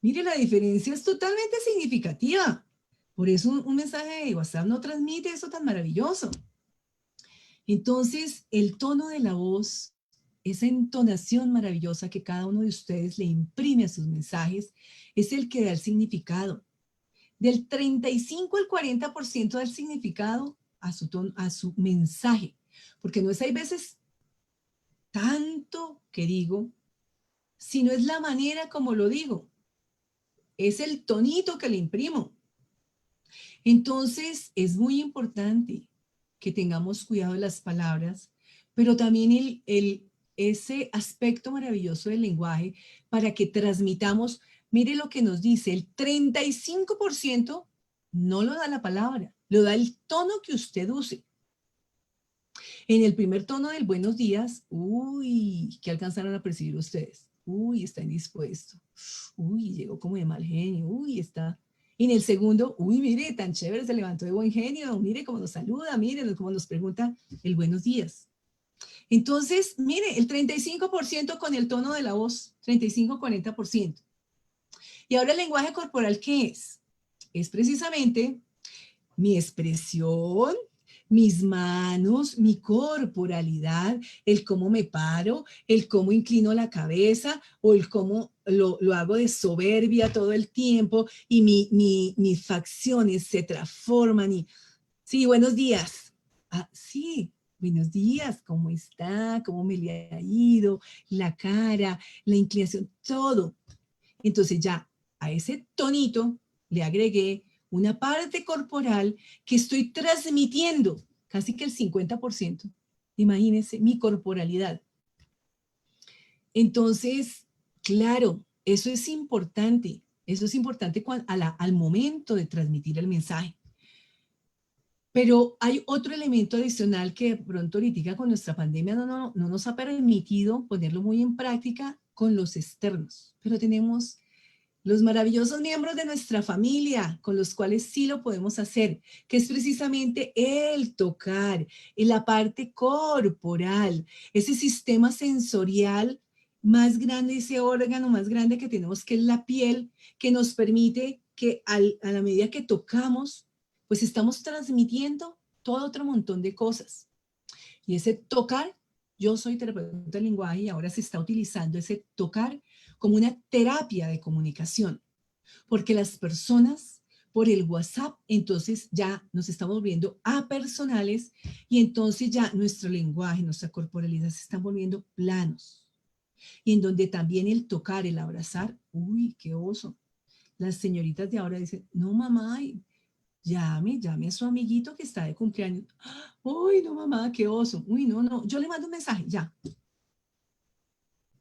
Mire, la diferencia es totalmente significativa. Por eso un mensaje de WhatsApp no transmite eso tan maravilloso. Entonces, el tono de la voz, esa entonación maravillosa que cada uno de ustedes le imprime a sus mensajes, es el que da el significado. Del 35 al 40% del significado a su mensaje. Porque no es, hay veces, tanto que digo, sino es la manera como lo digo. Es el tonito que le imprimo. Entonces, es muy importante que tengamos cuidado de las palabras, pero también ese aspecto maravilloso del lenguaje para que transmitamos, mire lo que nos dice, el 35% no lo da la palabra, lo da el tono que usted use. En el primer tono del buenos días, uy, ¿qué alcanzaron a percibir ustedes? Uy, está indispuesto. Uy, llegó como de mal genio. Uy, está. Y en el segundo, uy, mire, tan chévere, se levantó de buen genio. Mire cómo nos saluda, mire cómo nos pregunta el buenos días. Entonces, mire, el 35% con el tono de la voz, 35-40%. Y ahora el lenguaje corporal, ¿qué es? Es precisamente mi expresión, mis manos, mi corporalidad, el cómo me paro, el cómo inclino la cabeza o el cómo lo hago de soberbia todo el tiempo y mis facciones se transforman y, sí, buenos días. Ah, sí, buenos días, ¿cómo está? ¿Cómo me le ha ido? La cara, la inclinación, todo. Entonces ya a ese tonito le agregué una parte corporal que estoy transmitiendo, casi que el 50%. Imagínense mi corporalidad. Entonces, claro, eso es importante. Eso es importante al momento de transmitir el mensaje. Pero hay otro elemento adicional que de pronto ahorita con nuestra pandemia no nos ha permitido ponerlo muy en práctica con los externos. Pero tenemos los maravillosos miembros de nuestra familia con los cuales sí lo podemos hacer, que es precisamente el tocar, en la parte corporal, ese sistema sensorial más grande, ese órgano más grande que tenemos, que es la piel, que nos permite que a la medida que tocamos, pues estamos transmitiendo todo otro montón de cosas. Y ese tocar, yo soy terapeuta del lenguaje y ahora se está utilizando ese tocar como una terapia de comunicación, porque las personas por el WhatsApp, entonces ya nos estamos volviendo apersonales y entonces ya nuestro lenguaje, nuestra corporalidad se están volviendo planos. Y en donde también el tocar, el abrazar, uy, qué oso. Las señoritas de ahora dicen, no mamá, llame a su amiguito que está de cumpleaños. Uy, no mamá, qué oso. Uy, no, yo le mando un mensaje, ya.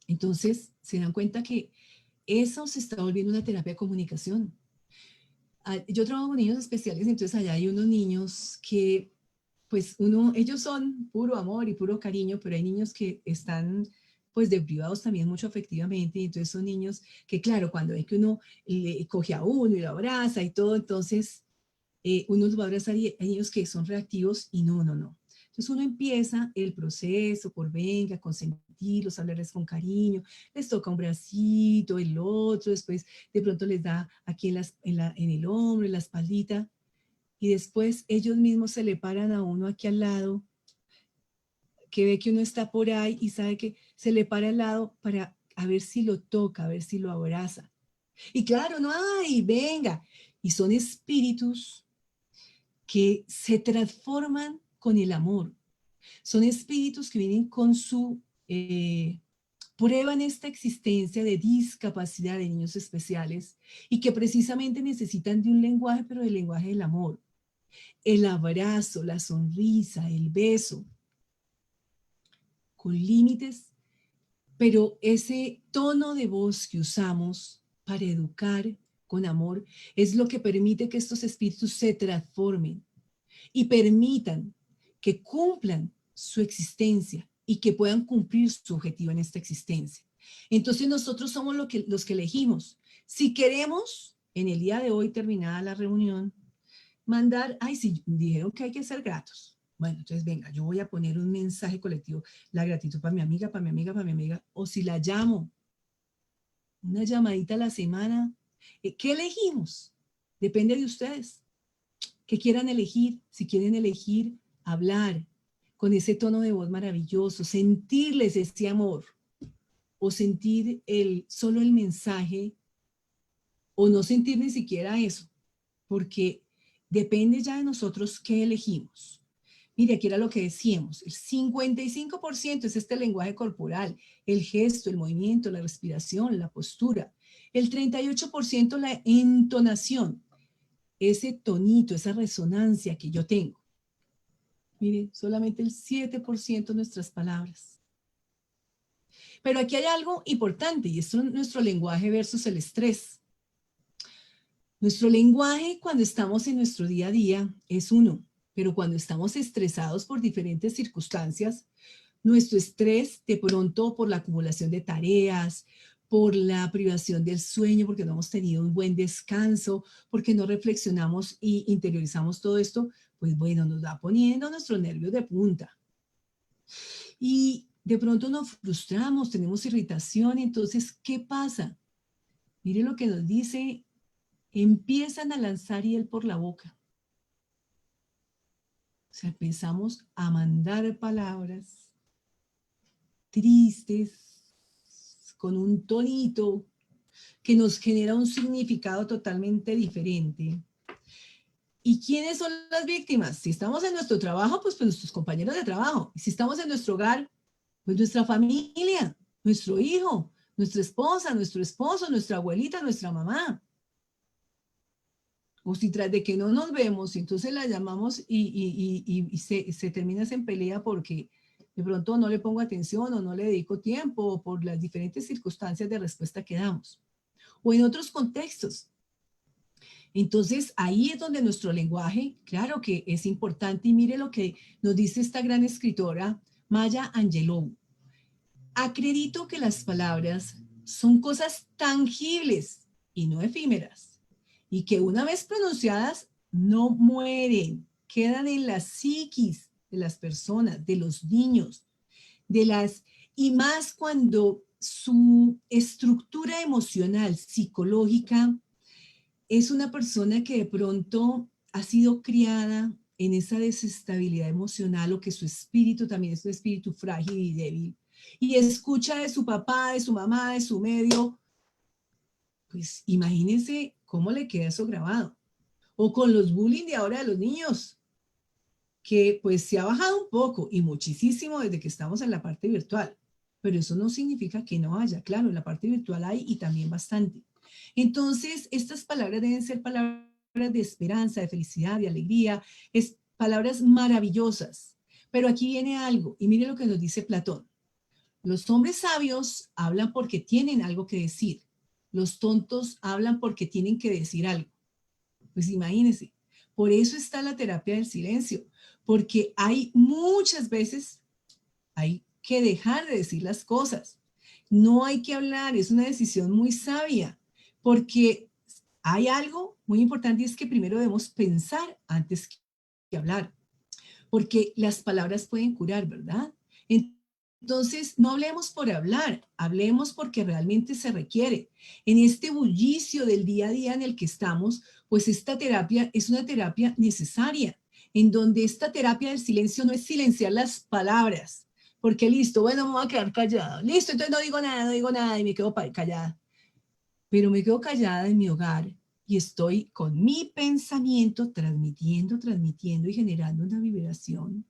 Entonces se dan cuenta que eso se está volviendo una terapia de comunicación. Yo trabajo con niños especiales, entonces allá hay unos niños que, pues ellos son puro amor y puro cariño, pero hay niños que están pues deprivados también mucho afectivamente, y entonces son niños que claro, cuando ven que uno le coge a uno y lo abraza y todo, entonces uno los va a abrazar y hay niños que son reactivos y no. Entonces uno empieza el proceso por venga, consentirlos, hablarles con cariño, les toca un bracito, el otro, después de pronto les da aquí en el hombro, en la espaldita, y después ellos mismos se le paran a uno aquí al lado, que ve que uno está por ahí y sabe que se le para al lado para a ver si lo toca, a ver si lo abraza. Y claro, no, ay, venga. Y son espíritus que se transforman con el amor. Son espíritus que vienen con su prueba en esta existencia de discapacidad de niños especiales y que precisamente necesitan de un lenguaje, pero del lenguaje del amor. El abrazo, la sonrisa, el beso, con límites Pero ese tono de voz que usamos para educar con amor es lo que permite que estos espíritus se transformen y permitan que cumplan su existencia y que puedan cumplir su objetivo en esta existencia. Entonces nosotros somos los que elegimos. Si queremos, en el día de hoy, terminada la reunión, mandar, ay, sí, dijeron que hay que ser gratos. Bueno, entonces venga, yo voy a poner un mensaje colectivo, la gratitud para mi amiga, para mi amiga, para mi amiga, o si la llamo, una llamadita a la semana. ¿Qué elegimos? Depende de ustedes. ¿Qué quieran elegir? Si quieren elegir hablar con ese tono de voz maravilloso, sentirles ese amor, o sentir solo el mensaje, o no sentir ni siquiera eso, porque depende ya de nosotros qué elegimos. Mire, aquí era lo que decíamos, el 55% es este lenguaje corporal, el gesto, el movimiento, la respiración, la postura. El 38% la entonación, ese tonito, esa resonancia que yo tengo. Mire, solamente el 7% nuestras palabras. Pero aquí hay algo importante y esto es nuestro lenguaje versus el estrés. Nuestro lenguaje cuando estamos en nuestro día a día es uno, pero cuando estamos estresados por diferentes circunstancias, nuestro estrés de pronto por la acumulación de tareas, por la privación del sueño, porque no hemos tenido un buen descanso, porque no reflexionamos y interiorizamos todo esto, pues bueno, nos va poniendo nuestros nervios de punta. Y de pronto nos frustramos, tenemos irritación, entonces, ¿qué pasa? Mire lo que nos dice, empiezan a lanzar hiel por la boca. O sea, empezamos a mandar palabras tristes, con un tonito que nos genera un significado totalmente diferente. ¿Y quiénes son las víctimas? Si estamos en nuestro trabajo, pues nuestros compañeros de trabajo. Y si estamos en nuestro hogar, pues nuestra familia, nuestro hijo, nuestra esposa, nuestro esposo, nuestra abuelita, nuestra mamá. O si tras de que no nos vemos, entonces la llamamos y se termina en pelea porque de pronto no le pongo atención o no le dedico tiempo o por las diferentes circunstancias de respuesta que damos. O en otros contextos. Entonces, ahí es donde nuestro lenguaje, claro que es importante. Y mire lo que nos dice esta gran escritora, Maya Angelou. Acredito que las palabras son cosas tangibles y no efímeras, y que una vez pronunciadas no mueren, quedan en la psiquis de las personas, de los niños, y más cuando su estructura emocional, psicológica, es una persona que de pronto ha sido criada en esa desestabilidad emocional o que su espíritu también es un espíritu frágil y débil y escucha de su papá, de su mamá, de su medio, pues imagínense cómo le queda eso grabado. O con los bullying de ahora de los niños, que pues se ha bajado un poco y muchísimo desde que estamos en la parte virtual, pero eso no significa que no haya, claro, en la parte virtual hay y también bastante. Entonces, estas palabras deben ser palabras de esperanza, de felicidad, de alegría, es palabras maravillosas. Pero aquí viene algo, y mire lo que nos dice Platón. Los hombres sabios hablan porque tienen algo que decir. Los tontos hablan porque tienen que decir algo. Pues imagínense, por eso está la terapia del silencio, porque hay muchas veces, hay que dejar de decir las cosas. No hay que hablar, es una decisión muy sabia, porque hay algo muy importante y es que primero debemos pensar antes que hablar, porque las palabras pueden curar, ¿verdad? Entonces, no hablemos por hablar, hablemos porque realmente se requiere. En este bullicio del día a día en el que estamos, pues esta terapia es una terapia necesaria, en donde esta terapia del silencio no es silenciar las palabras, porque listo, bueno, me voy a quedar callada, listo, entonces no digo nada y me quedo callada. Pero me quedo callada en mi hogar y estoy con mi pensamiento transmitiendo y generando una vibración.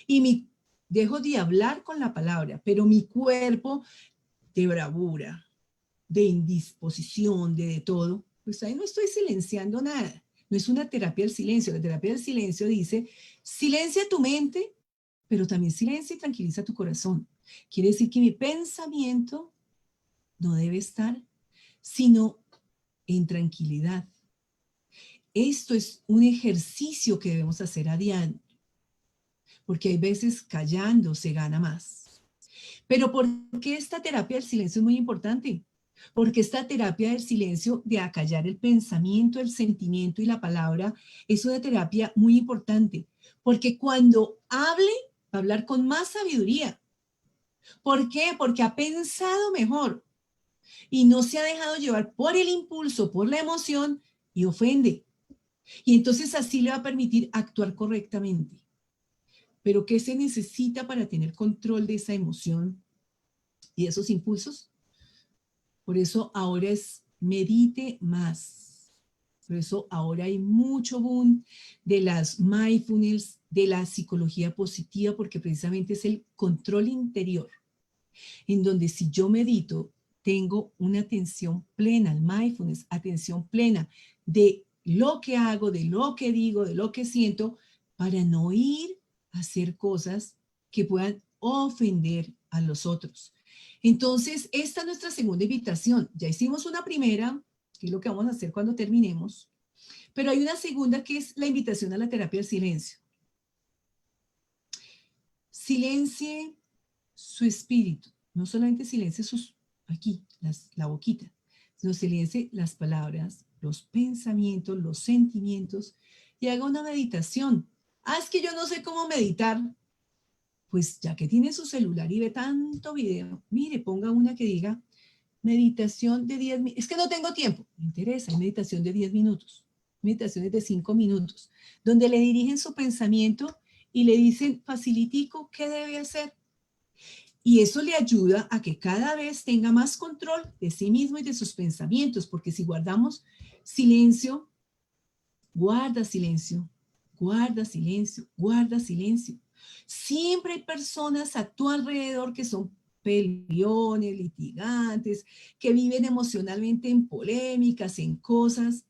Y dejo de hablar con la palabra, pero mi cuerpo de bravura, de indisposición, de todo, pues ahí no estoy silenciando nada. No es una terapia del silencio. La terapia del silencio dice, silencia tu mente, pero también silencia y tranquiliza tu corazón. Quiere decir que mi pensamiento no debe estar sino en tranquilidad. Esto es un ejercicio que debemos hacer a diario, porque hay veces callando se gana más. Pero ¿por qué esta terapia del silencio es muy importante? Porque esta terapia del silencio, de acallar el pensamiento, el sentimiento y la palabra, es una terapia muy importante. Porque cuando hable, va a hablar con más sabiduría. ¿Por qué? Porque ha pensado mejor y no se ha dejado llevar por el impulso, por la emoción y ofende. Y entonces así le va a permitir actuar correctamente. Pero ¿qué se necesita para tener control de esa emoción y esos impulsos? Por eso ahora es medite más. Por eso ahora hay mucho boom de las mindfulness, de la psicología positiva, porque precisamente es el control interior, en donde si yo medito, tengo una atención plena, el mindfulness, atención plena de lo que hago, de lo que digo, de lo que siento, para no ir a hacer cosas que puedan ofender a los otros. Entonces, esta es nuestra segunda invitación. Ya hicimos una primera, que es lo que vamos a hacer cuando terminemos, pero hay una segunda que es la invitación a la terapia del silencio. Silencie su espíritu, no solamente silencie aquí, la boquita, sino silencie las palabras, los pensamientos, los sentimientos y haga una meditación. Ah, es que yo no sé cómo meditar. Pues ya que tiene su celular y ve tanto video, mire, ponga una que diga meditación de 10 minutos. Es que no tengo tiempo. Me interesa, hay meditación de 10 minutos, meditaciones de 5 minutos, donde le dirigen su pensamiento y le dicen facilitico qué debe hacer. Y eso le ayuda a que cada vez tenga más control de sí mismo y de sus pensamientos, porque si guardamos silencio, guarda silencio, guarda silencio, guarda silencio. Siempre hay personas a tu alrededor que son peleones, litigantes, que viven emocionalmente en polémicas, en cosas.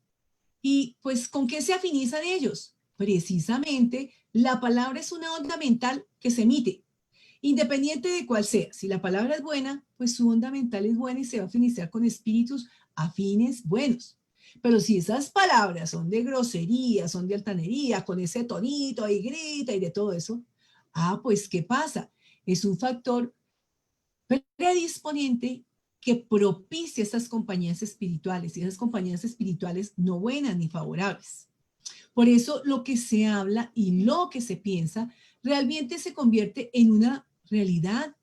Y pues, ¿con qué se afinizan ellos? Precisamente, la palabra es una onda mental que se emite, independiente de cuál sea. Si la palabra es buena, pues su onda mental es buena y se va a afinizar con espíritus afines buenos. Pero si esas palabras son de grosería, son de altanería, con ese tonito y grita y de todo eso, pues ¿qué pasa? Es un factor predisponente que propicia esas compañías espirituales y esas compañías espirituales no buenas ni favorables. Por eso lo que se habla y lo que se piensa realmente se convierte en una realidad.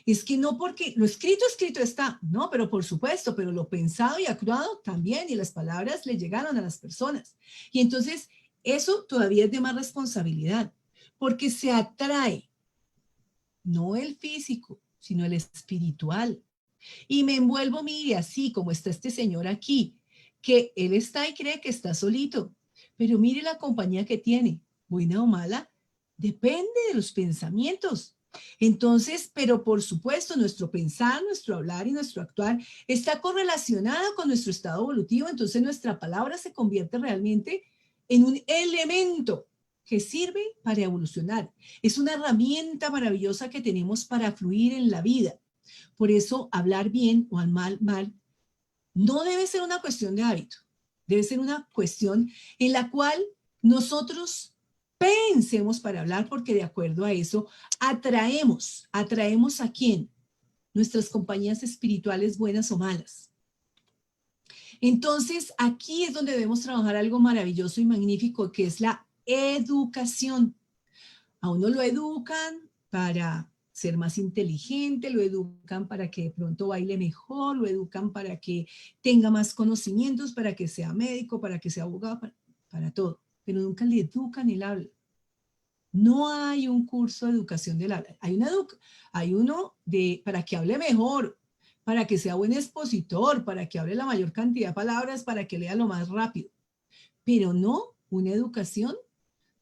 Es que no porque lo escrito está, no, pero por supuesto, pero lo pensado y actuado también, y las palabras le llegaron a las personas. Y entonces eso todavía es de más responsabilidad, porque se atrae no el físico, sino el espiritual. Y me envuelvo, mire, así como está este señor aquí, que él está y cree que está solito, pero mire la compañía que tiene, buena o mala, depende de los pensamientos. Entonces, pero por supuesto, nuestro pensar, nuestro hablar y nuestro actuar está correlacionado con nuestro estado evolutivo, entonces nuestra palabra se convierte realmente en un elemento que sirve para evolucionar. Es una herramienta maravillosa que tenemos para fluir en la vida. Por eso, hablar bien o al mal, no debe ser una cuestión de hábito. Debe ser una cuestión en la cual nosotros pensemos para hablar, porque de acuerdo a eso atraemos a quién, nuestras compañías espirituales buenas o malas. Entonces, aquí es donde debemos trabajar algo maravilloso y magnífico, que es la educación. A uno lo educan para ser más inteligente, lo educan para que de pronto baile mejor, lo educan para que tenga más conocimientos, para que sea médico, para que sea abogado, para todo. Pero nunca le educan el habla. No hay un curso de educación del habla. Hay uno para que hable mejor, para que sea buen expositor, para que hable la mayor cantidad de palabras, para que lea lo más rápido. Pero no una educación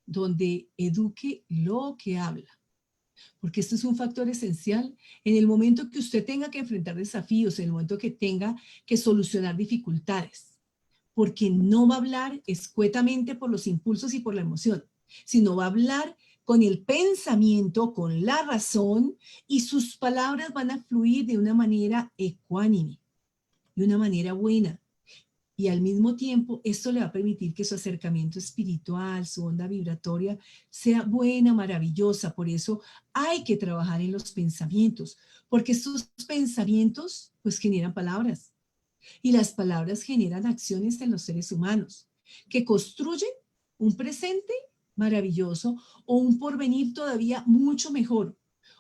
donde eduque lo que habla. Porque esto es un factor esencial en el momento que usted tenga que enfrentar desafíos, en el momento que tenga que solucionar dificultades. Porque no va a hablar escuetamente por los impulsos y por la emoción, sino va a hablar con el pensamiento, con la razón, y sus palabras van a fluir de una manera ecuánime, de una manera buena. Y al mismo tiempo, esto le va a permitir que su acercamiento espiritual, su onda vibratoria, sea buena, maravillosa. Por eso hay que trabajar en los pensamientos, porque estos pensamientos pues generan palabras. Y las palabras generan acciones en los seres humanos, que construyen un presente maravilloso o un porvenir todavía mucho mejor,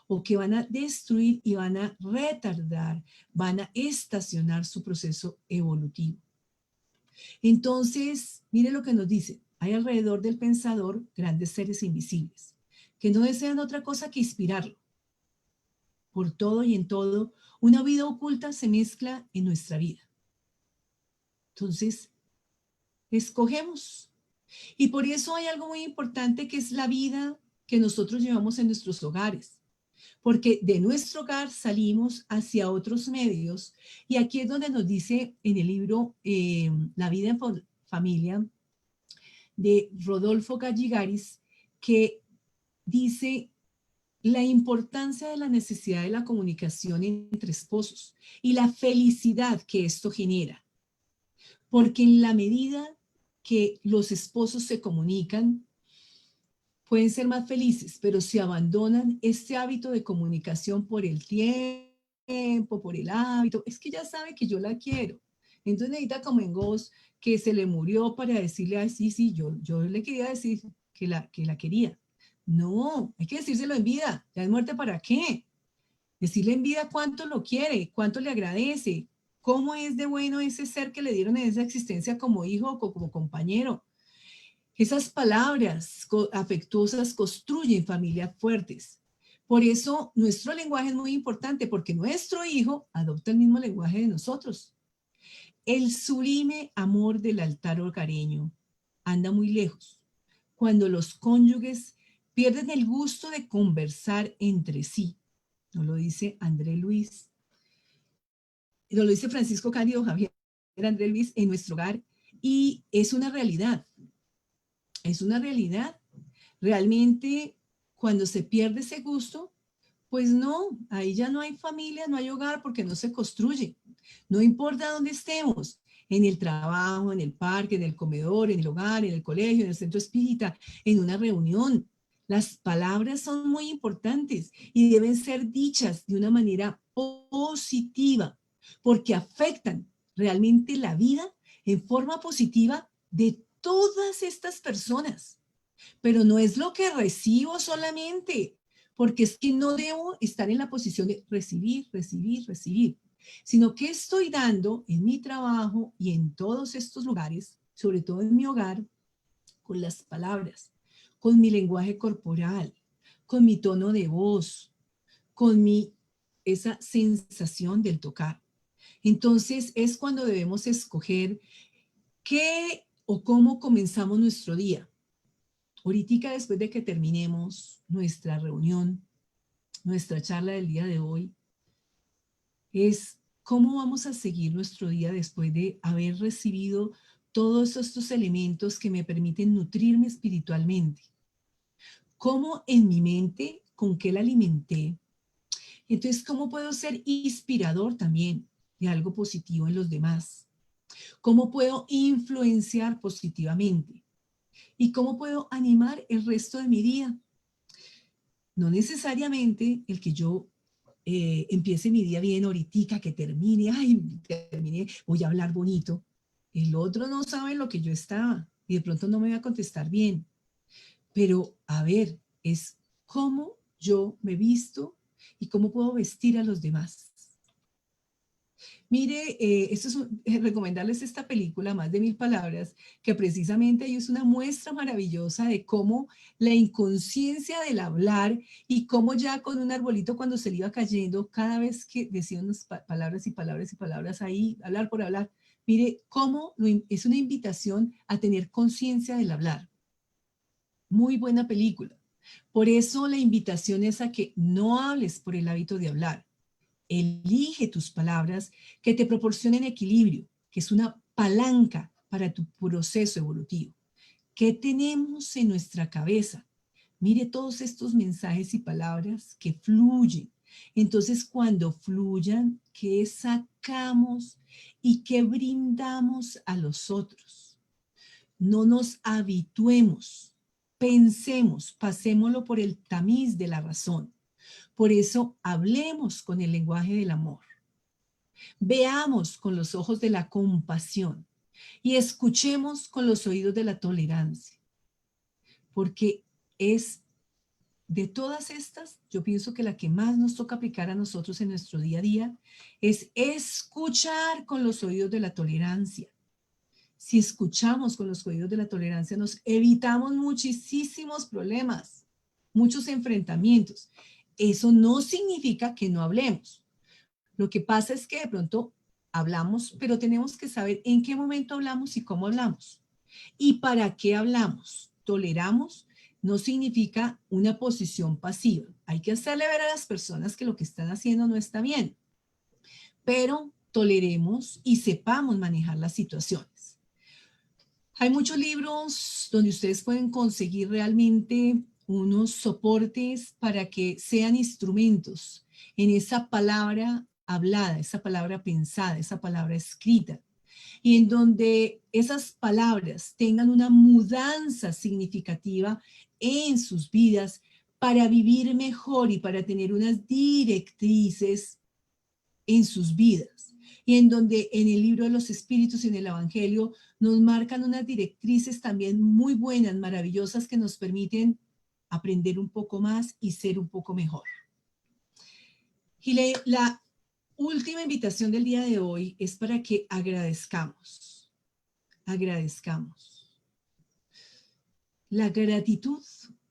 o que van a destruir y van a retardar, van a estacionar su proceso evolutivo. Entonces, mire lo que nos dice. Hay alrededor del pensador grandes seres invisibles, que no desean otra cosa que inspirarlo. Por todo y en todo, una vida oculta se mezcla en nuestra vida. Entonces, escogemos. Y por eso hay algo muy importante que es la vida que nosotros llevamos en nuestros hogares. Porque de nuestro hogar salimos hacia otros medios. Y aquí es donde nos dice en el libro La vida en familia de Rodolfo Galligaris, que dice la importancia de la necesidad de la comunicación entre esposos y la felicidad que esto genera. Porque en la medida que los esposos se comunican, pueden ser más felices, pero si abandonan este hábito de comunicación por el tiempo, por el hábito, es que ya sabe que yo la quiero. Entonces necesita como en Ghost que se le murió para decirle, ay, sí, yo le quería decir que la quería. No, hay que decírselo en vida. Ya es muerte, ¿para qué? Decirle en vida cuánto lo quiere, cuánto le agradece, cómo es de bueno ese ser que le dieron en esa existencia como hijo o como compañero. Esas palabras afectuosas construyen familias fuertes. Por eso nuestro lenguaje es muy importante, porque nuestro hijo adopta el mismo lenguaje de nosotros. El sublime amor del altar hogareño anda muy lejos cuando los cónyuges pierden el gusto de conversar entre sí. Nos lo dice André Luis, nos lo dice Francisco Cándido Javier André Luis en nuestro hogar, y es una realidad. Es una realidad. Realmente, cuando se pierde ese gusto, pues no, ahí ya no hay familia, no hay hogar, porque no se construye. No importa dónde estemos, en el trabajo, en el parque, en el comedor, en el hogar, en el colegio, en el centro espírita, en una reunión. Las palabras son muy importantes y deben ser dichas de una manera positiva, porque afectan realmente la vida en forma positiva de todas estas personas. Pero no es lo que recibo solamente, porque es que no debo estar en la posición de recibir, sino que estoy dando en mi trabajo y en todos estos lugares, sobre todo en mi hogar, con las palabras, con mi lenguaje corporal, con mi tono de voz, con esa sensación del tocar. Entonces es cuando debemos escoger qué o cómo comenzamos nuestro día. Ahorita, después de que terminemos nuestra reunión, nuestra charla del día de hoy, es cómo vamos a seguir nuestro día después de haber recibido todos estos elementos que me permiten nutrirme espiritualmente. ¿Cómo en mi mente, con qué la alimenté? Entonces, ¿cómo puedo ser inspirador también de algo positivo en los demás? ¿Cómo puedo influenciar positivamente? ¿Y cómo puedo animar el resto de mi día? No necesariamente el que yo empiece mi día bien ahorita, que termine, ay, termine, voy a hablar bonito. El otro no sabe lo que yo estaba y de pronto no me va a contestar bien. Pero, a ver, es cómo yo me visto y cómo puedo vestir a los demás. Mire, esto es recomendarles esta película, Más de 1000 palabras, que precisamente ahí es una muestra maravillosa de cómo la inconsciencia del hablar y cómo ya con un arbolito cuando se le iba cayendo, cada vez que decía unas palabras y palabras y palabras ahí, hablar por hablar, mire cómo es una invitación a tener conciencia del hablar. Muy buena película. Por eso la invitación es a que no hables por el hábito de hablar. Elige tus palabras que te proporcionen equilibrio, que es una palanca para tu proceso evolutivo. ¿Qué tenemos en nuestra cabeza? Mire todos estos mensajes y palabras que fluyen. Entonces, cuando fluyan, ¿qué sacamos y qué brindamos a los otros? No nos habituemos, pensemos, pasémoslo por el tamiz de la razón. Por eso, hablemos con el lenguaje del amor. Veamos con los ojos de la compasión y escuchemos con los oídos de la tolerancia. Porque es de todas estas, yo pienso que la que más nos toca aplicar a nosotros en nuestro día a día es escuchar con los oídos de la tolerancia. Si escuchamos con los oídos de la tolerancia, nos evitamos muchísimos problemas, muchos enfrentamientos. Eso no significa que no hablemos. Lo que pasa es que de pronto hablamos, pero tenemos que saber en qué momento hablamos y cómo hablamos. ¿Y para qué hablamos? Toleramos no significa una posición pasiva. Hay que hacerle ver a las personas que lo que están haciendo no está bien. Pero toleremos y sepamos manejar las situaciones. Hay muchos libros donde ustedes pueden conseguir realmente unos soportes para que sean instrumentos en esa palabra hablada, esa palabra pensada, esa palabra escrita, y en donde esas palabras tengan una mudanza significativa en sus vidas para vivir mejor y para tener unas directrices en sus vidas. Y en donde en el libro de los Espíritus y en el Evangelio nos marcan unas directrices también muy buenas, maravillosas, que nos permiten aprender un poco más y ser un poco mejor. Y la última invitación del día de hoy es para que agradezcamos. Agradezcamos. La gratitud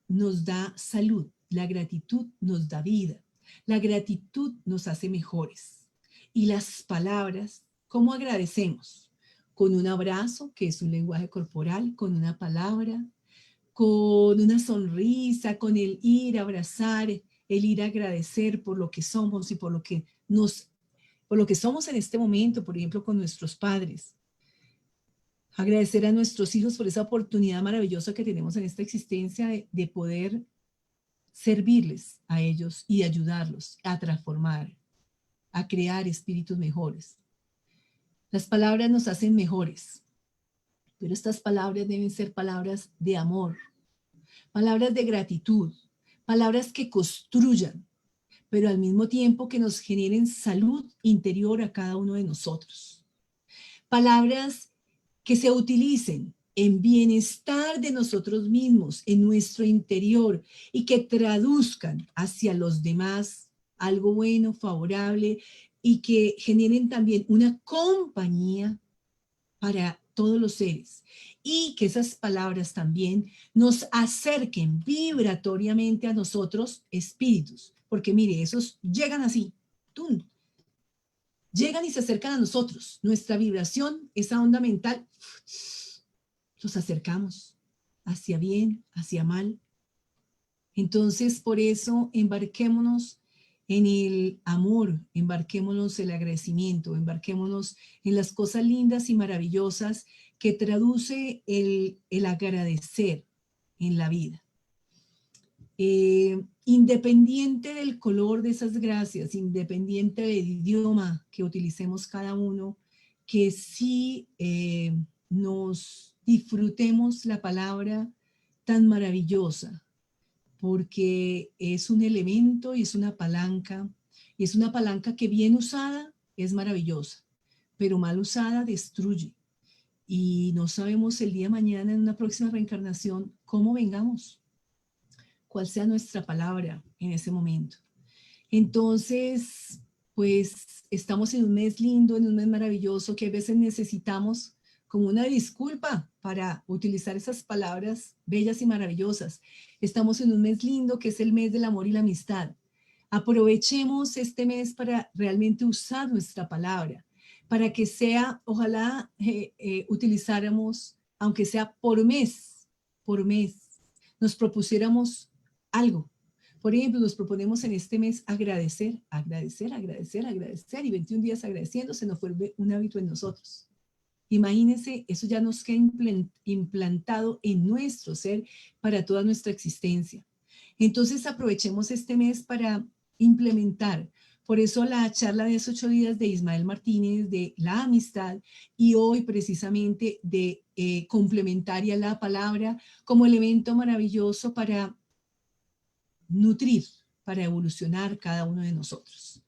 nos da salud, la gratitud nos da vida, la gratitud nos hace mejores. Y las palabras, ¿cómo agradecemos? Con un abrazo, que es un lenguaje corporal, con una palabra, con una sonrisa, con el ir a abrazar, el ir a agradecer por lo que somos y por lo que somos en este momento, por ejemplo, con nuestros padres. Agradecer a nuestros hijos por esa oportunidad maravillosa que tenemos en esta existencia de poder servirles a ellos y ayudarlos a transformar, a crear espíritus mejores. Las palabras nos hacen mejores, pero estas palabras deben ser palabras de amor, palabras de gratitud, palabras que construyan, pero al mismo tiempo que nos generen salud interior a cada uno de nosotros. Palabras que se utilicen en bienestar de nosotros mismos, en nuestro interior, y que traduzcan hacia los demás algo bueno, favorable, y que generen también una compañía para todos los seres. Y que esas palabras también nos acerquen vibratoriamente a nosotros, espíritus. Porque mire, esos llegan así, ¡tum! Llegan y se acercan a nosotros. Nuestra vibración, esa onda mental, los acercamos hacia bien, hacia mal. Entonces, por eso, embarquémonos en el amor, embarquémonos en el agradecimiento, embarquémonos en las cosas lindas y maravillosas que traduce el agradecer en la vida. Independiente del color de esas gracias, independiente del idioma que utilicemos cada uno, que sí nos disfrutemos la palabra tan maravillosa, porque es un elemento y es una palanca que bien usada es maravillosa, pero mal usada destruye. Y no sabemos el día de mañana en una próxima reencarnación cómo vengamos, cuál sea nuestra palabra en ese momento. Entonces, pues estamos en un mes lindo, en un mes maravilloso, que a veces necesitamos como una disculpa para utilizar esas palabras bellas y maravillosas. Estamos en un mes lindo, que es el mes del amor y la amistad. Aprovechemos este mes para realmente usar nuestra palabra, para que sea, ojalá utilizáramos, aunque sea por mes, nos propusiéramos algo. Por ejemplo, nos proponemos en este mes agradecer, y 21 días agradeciendo se nos vuelve un hábito en nosotros. Imagínense, eso ya nos queda implantado en nuestro ser para toda nuestra existencia. Entonces aprovechemos este mes para implementar. Por eso la charla de esos 8 días de Ismael Martínez de la amistad y hoy precisamente de complementaria la palabra como elemento maravilloso para nutrir, para evolucionar cada uno de nosotros.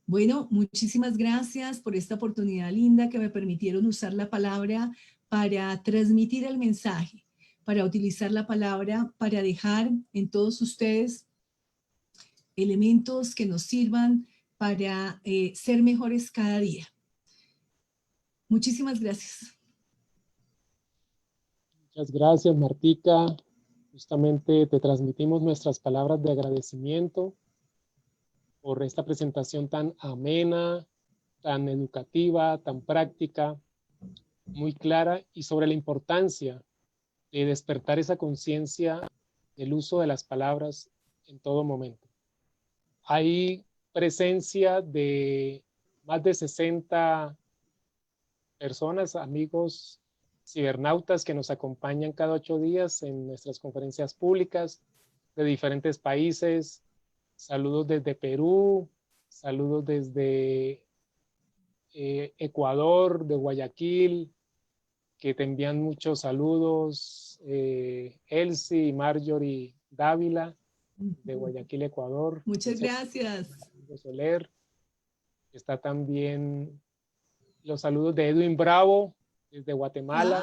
Bueno, muchísimas gracias por esta oportunidad linda que me permitieron usar la palabra para transmitir el mensaje, para utilizar la palabra para dejar en todos ustedes elementos que nos sirvan para ser mejores cada día. Muchísimas gracias. Muchas gracias, Martica. Justamente te transmitimos nuestras palabras de agradecimiento por esta presentación tan amena, tan educativa, tan práctica, muy clara y sobre la importancia de despertar esa conciencia del uso de las palabras en todo momento. Hay presencia de más de 60 personas, amigos cibernautas que nos acompañan cada 8 días en nuestras conferencias públicas de diferentes países. Saludos desde Perú, saludos desde Ecuador, de Guayaquil, que te envían muchos saludos, Elsie, Marjorie Dávila, de Guayaquil, Ecuador. Muchas gracias. Soler. Está también los saludos de Edwin Bravo, desde Guatemala,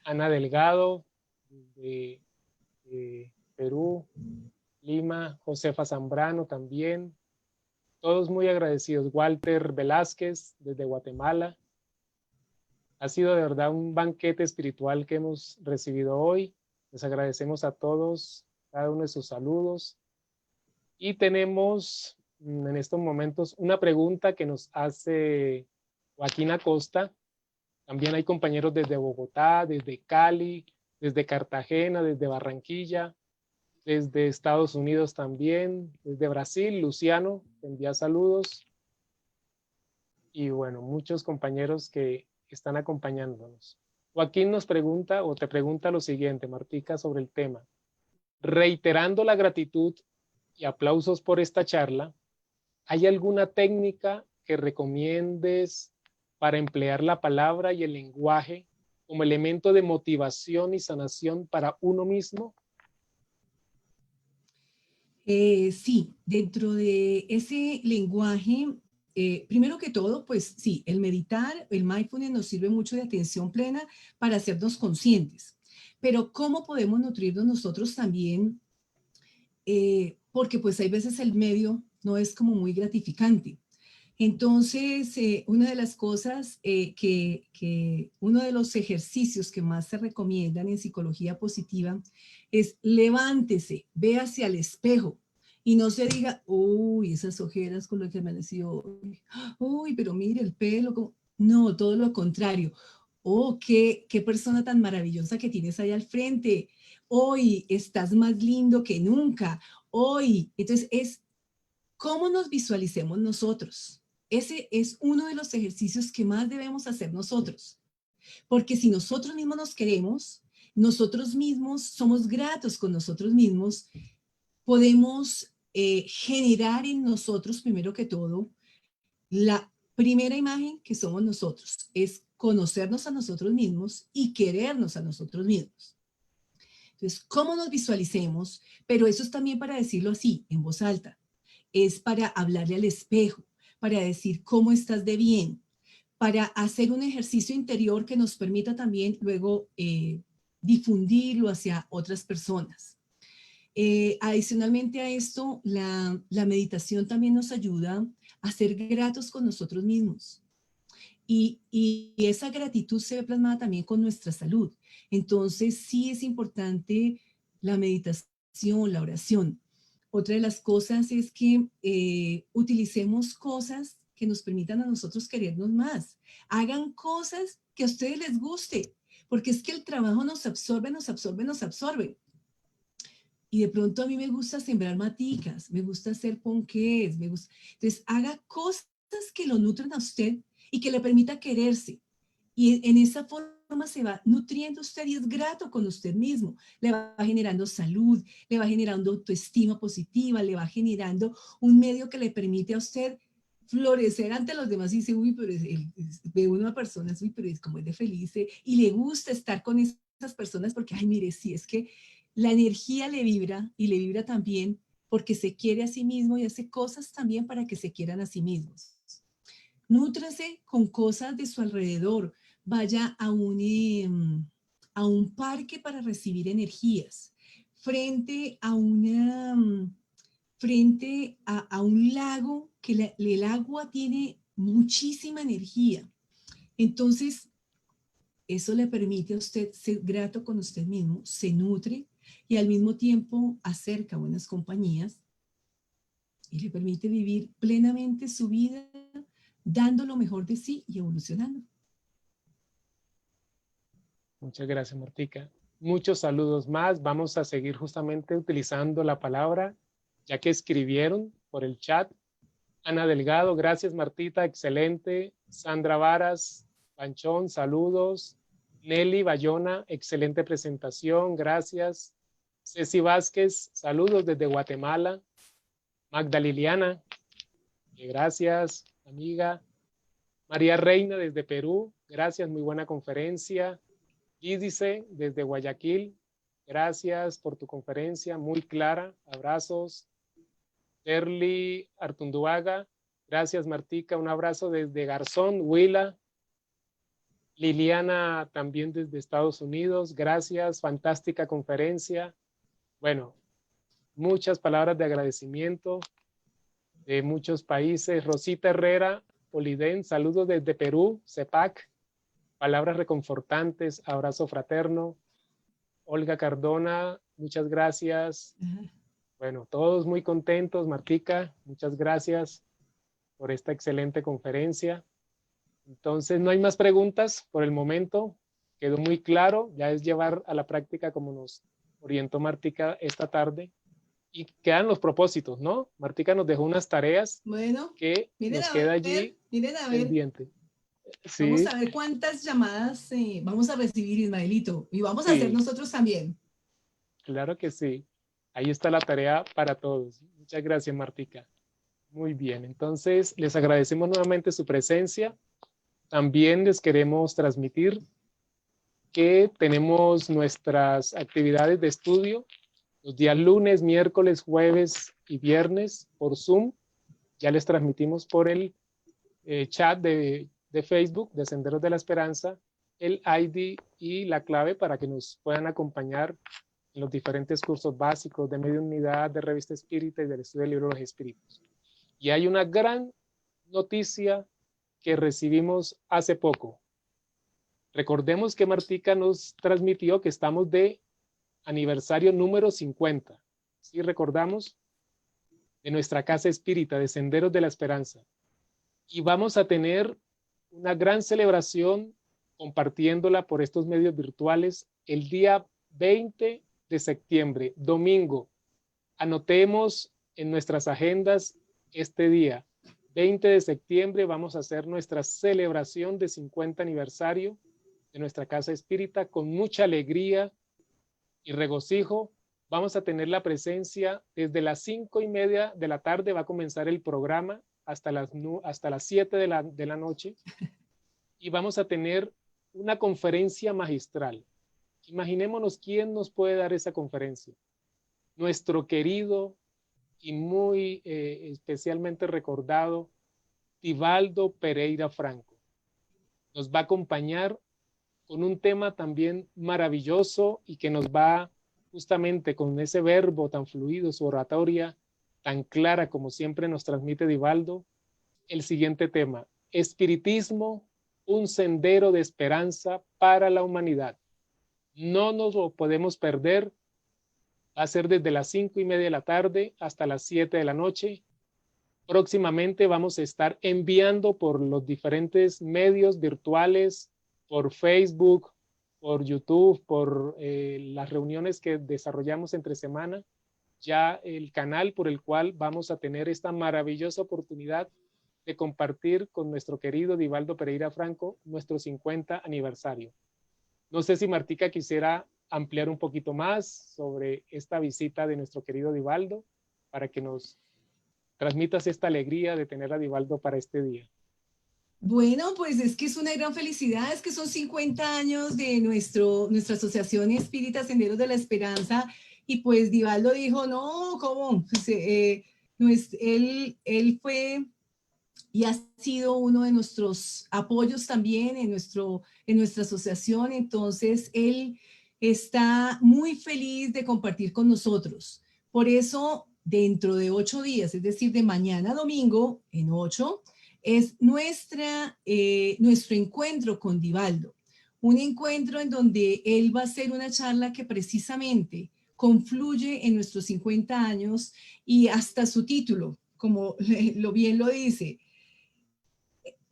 Ana Delgado, de Perú, Lima, Josefa Zambrano también, todos muy agradecidos. Walter Velázquez, desde Guatemala. Ha sido de verdad un banquete espiritual que hemos recibido hoy. Les agradecemos a todos cada uno de sus saludos. Y tenemos en estos momentos una pregunta que nos hace Joaquín Acosta. También hay compañeros desde Bogotá, desde Cali, desde Cartagena, desde Barranquilla, desde Estados Unidos también, desde Brasil. Luciano, te envía saludos. Y bueno, muchos compañeros que están acompañándonos. Joaquín nos pregunta o te pregunta lo siguiente, Martica, sobre el tema. Reiterando la gratitud y aplausos por esta charla, ¿hay alguna técnica que recomiendes para emplear la palabra y el lenguaje como elemento de motivación y sanación para uno mismo? Sí, dentro de ese lenguaje, primero que todo, pues sí, el meditar, el mindfulness nos sirve mucho de atención plena para hacernos conscientes. Pero ¿cómo podemos nutrirnos nosotros también? Porque pues hay veces el medio no es como muy gratificante. Entonces, una de las cosas uno de los ejercicios que más se recomiendan en psicología positiva es levántese, véase al espejo y no se diga, uy, esas ojeras con lo que amaneció hoy, uy, pero mire el pelo, como... no, todo lo contrario. Oh, qué persona tan maravillosa que tienes ahí al frente. Hoy estás más lindo que nunca. Hoy, entonces es cómo nos visualicemos nosotros. Ese es uno de los ejercicios que más debemos hacer nosotros. Porque si nosotros mismos nos queremos, nosotros mismos somos gratos con nosotros mismos, podemos generar en nosotros, primero que todo, la primera imagen que somos nosotros. Es conocernos a nosotros mismos y querernos a nosotros mismos. Entonces, cómo nos visualicemos, pero eso es también para decirlo así, en voz alta. Es para hablarle al espejo, para decir cómo estás de bien, para hacer un ejercicio interior que nos permita también luego difundirlo hacia otras personas. Adicionalmente a esto, la meditación también nos ayuda a ser gratos con nosotros mismos. Y esa gratitud se ve plasmada también con nuestra salud. Entonces, sí es importante la meditación, la oración. Otra de las cosas es que utilicemos cosas que nos permitan a nosotros querernos más. Hagan cosas que a ustedes les guste, porque es que el trabajo nos absorbe, nos absorbe, nos absorbe. Y de pronto a mí me gusta sembrar maticas, me gusta hacer ponqués, me gusta... Entonces, haga cosas que lo nutran a usted y que le permita quererse. Y en esa forma forma se va nutriendo usted y es grato con usted mismo. Le va generando salud, le va generando autoestima positiva, le va generando un medio que le permite a usted florecer ante los demás y dice, uy, pero ve una persona, uy, pero es como es de feliz y le gusta estar con esas personas porque, ay, mire, sí, es que la energía le vibra y le vibra también porque se quiere a sí mismo y hace cosas también para que se quieran a sí mismos. Nútrase con cosas de su alrededor. Vaya a un parque para recibir energías. Frente a frente a un lago que el agua tiene muchísima energía. Entonces, eso le permite a usted ser grato con usted mismo, se nutre y al mismo tiempo acerca a buenas compañías y le permite vivir plenamente su vida dando lo mejor de sí y evolucionando. Muchas gracias, Martica. Muchos saludos más. Vamos a seguir justamente utilizando la palabra, ya que escribieron por el chat. Ana Delgado, gracias, Martita, excelente. Sandra Varas, Panchón, saludos. Nelly Bayona, excelente presentación, gracias. Ceci Vázquez, saludos desde Guatemala. Magda Liliana, gracias, amiga. María Reina desde Perú, gracias, muy buena conferencia. Gídice desde Guayaquil, gracias por tu conferencia, muy clara, abrazos. Terly Artunduaga, gracias Martica, un abrazo desde Garzón, Huila. Liliana también desde Estados Unidos, gracias, fantástica conferencia. Bueno, muchas palabras de agradecimiento de muchos países. Rosita Herrera, Oliden, saludos desde Perú, CEPAC, palabras reconfortantes, abrazo fraterno. Olga Cardona, muchas gracias. Bueno, todos muy contentos. Martica, muchas gracias por esta excelente conferencia. Entonces, no hay más preguntas por el momento. Quedó muy claro. Ya es llevar a la práctica como nos orientó Martica esta tarde. Y quedan los propósitos, ¿no? Martica nos dejó unas tareas bueno, que nos queda allí miren a ver. pendiente. Sí, vamos a ver cuántas llamadas vamos a recibir, Ismaelito. Y vamos a hacer nosotros también. Claro que sí. Ahí está la tarea para todos. Muchas gracias, Martica. Muy bien, entonces les agradecemos nuevamente su presencia. También les queremos transmitir que tenemos nuestras actividades de estudio los días lunes, miércoles, jueves y viernes por Zoom. Ya les transmitimos por el chat de Facebook de Senderos de la Esperanza el ID y la clave para que nos puedan acompañar en los diferentes cursos básicos de mediunidad, de revista espírita y del estudio del libro de los espíritus. Y hay una gran noticia que recibimos hace poco. Recordemos que Martica nos transmitió que estamos de aniversario número 50. ¿Sí recordamos? De nuestra casa espírita, de Senderos de la Esperanza. Y vamos a tener una gran celebración compartiéndola por estos medios virtuales el día 20 de septiembre, domingo. Anotemos en nuestras agendas este día. 20 de septiembre vamos a hacer nuestra celebración de 50 aniversario de nuestra casa espírita con mucha alegría y regocijo. Vamos a tener la presencia desde las 5:30 de la tarde, va a comenzar el programa hasta las 7 de la noche y vamos a tener una conferencia magistral. Imaginémonos quién nos puede dar esa conferencia. Nuestro querido y muy especialmente recordado Divaldo Pereira Franco. Nos va a acompañar con un tema también maravilloso y que nos va justamente con ese verbo tan fluido, su oratoria tan clara como siempre nos transmite Divaldo, el siguiente tema: espiritismo, un sendero de esperanza para la humanidad. No nos lo podemos perder. Va a ser desde las 5:30 de la tarde hasta las 7 de la noche. Próximamente vamos a estar enviando por los diferentes medios virtuales, por Facebook, por YouTube, por las reuniones que desarrollamos entre semana, ya el canal por el cual vamos a tener esta maravillosa oportunidad de compartir con nuestro querido Divaldo Pereira Franco nuestro 50 aniversario. No sé si Martica quisiera ampliar un poquito más sobre esta visita de nuestro querido Divaldo para que nos transmitas esta alegría de tener a Divaldo para este día. Bueno, pues es que es una gran felicidad, es que son 50 años de nuestra Asociación Espírita Senderos de la Esperanza y pues Divaldo dijo, no, ¿cómo? Pues, no es, él fue y ha sido uno de nuestros apoyos también en nuestra asociación, entonces él está muy feliz de compartir con nosotros. Por eso, dentro de 8 días, es decir, de mañana domingo, en 8, es nuestro encuentro con Divaldo. Un encuentro en donde él va a hacer una charla que precisamente confluye en nuestros 50 años y hasta su título, como lo bien lo dice,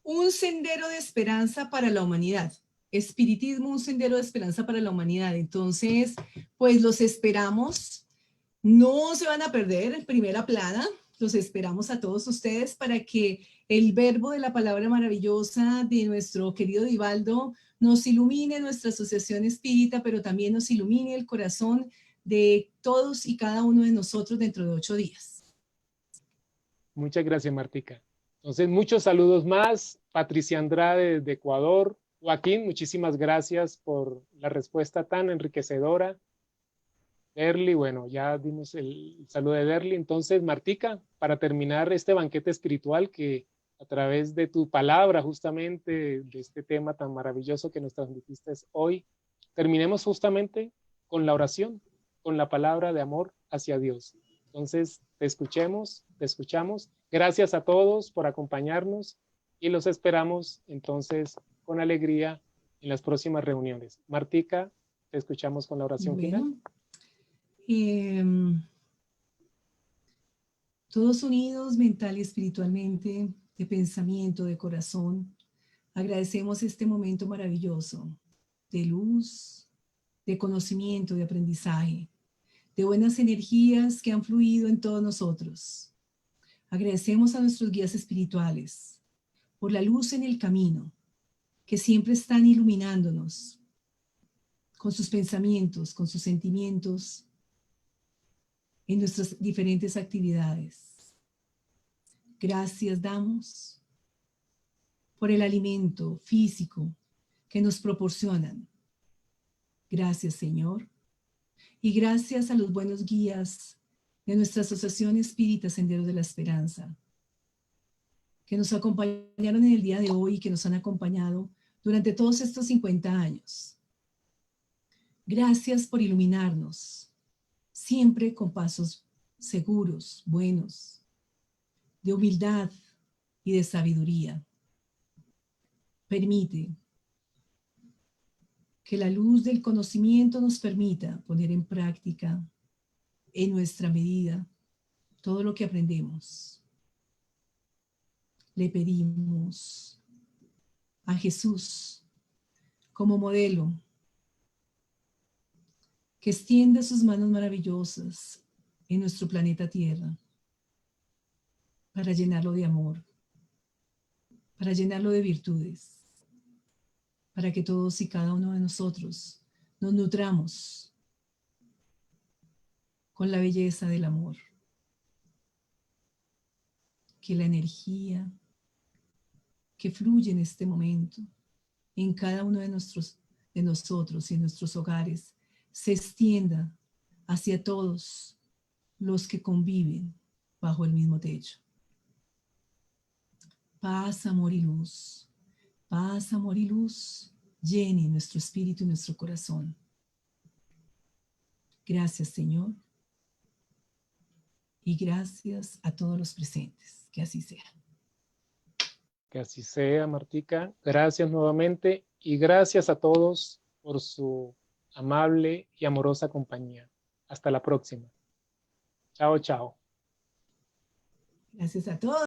un sendero de esperanza para la humanidad. Espiritismo, un sendero de esperanza para la humanidad. Entonces, pues los esperamos. No se van a perder en primera plana. Los esperamos a todos ustedes para que el verbo de la palabra maravillosa de nuestro querido Divaldo nos ilumine nuestra asociación espírita, pero también nos ilumine el corazón de todos y cada uno de nosotros dentro de 8 días. Muchas gracias, Martica. Entonces, muchos saludos más. Patricia Andrade de Ecuador. Joaquín, muchísimas gracias por la respuesta tan enriquecedora. Derly, bueno, ya dimos el saludo de Derly. Entonces, Martica, para terminar este banquete espiritual que a través de tu palabra, justamente, de este tema tan maravilloso que nos transmitiste hoy, terminemos justamente con la oración, con la palabra de amor hacia Dios. Entonces, te escuchamos. Gracias a todos por acompañarnos y los esperamos entonces con alegría en las próximas reuniones. Martica, te escuchamos con la oración final. Todos unidos mental y espiritualmente, de pensamiento, de corazón, agradecemos este momento maravilloso de luz, de conocimiento, de aprendizaje, de buenas energías que han fluido en todos nosotros. Agradecemos a nuestros guías espirituales por la luz en el camino, que siempre están iluminándonos con sus pensamientos, con sus sentimientos, en nuestras diferentes actividades. Gracias damos por el alimento físico que nos proporcionan. Gracias, Señor. Y gracias a los buenos guías de nuestra Asociación Espírita Senderos de la Esperanza, que nos acompañaron en el día de hoy y que nos han acompañado durante todos estos 50 años. Gracias por iluminarnos, siempre con pasos seguros, buenos, de humildad y de sabiduría. Permite que la luz del conocimiento nos permita poner en práctica, en nuestra medida, todo lo que aprendemos. Le pedimos a Jesús como modelo que extienda sus manos maravillosas en nuestro planeta Tierra para llenarlo de amor, para llenarlo de virtudes, para que todos y cada uno de nosotros nos nutramos con la belleza del amor. Que la energía que fluye en este momento en cada uno de nosotros y en nuestros hogares se extienda hacia todos los que conviven bajo el mismo techo. Paz, amor y luz. Paz, amor y luz llene nuestro espíritu y nuestro corazón. Gracias, Señor. Y gracias a todos los presentes. Que así sea. Que así sea, Martica. Gracias nuevamente y gracias a todos por su amable y amorosa compañía. Hasta la próxima. Chao, chao. Gracias a todos.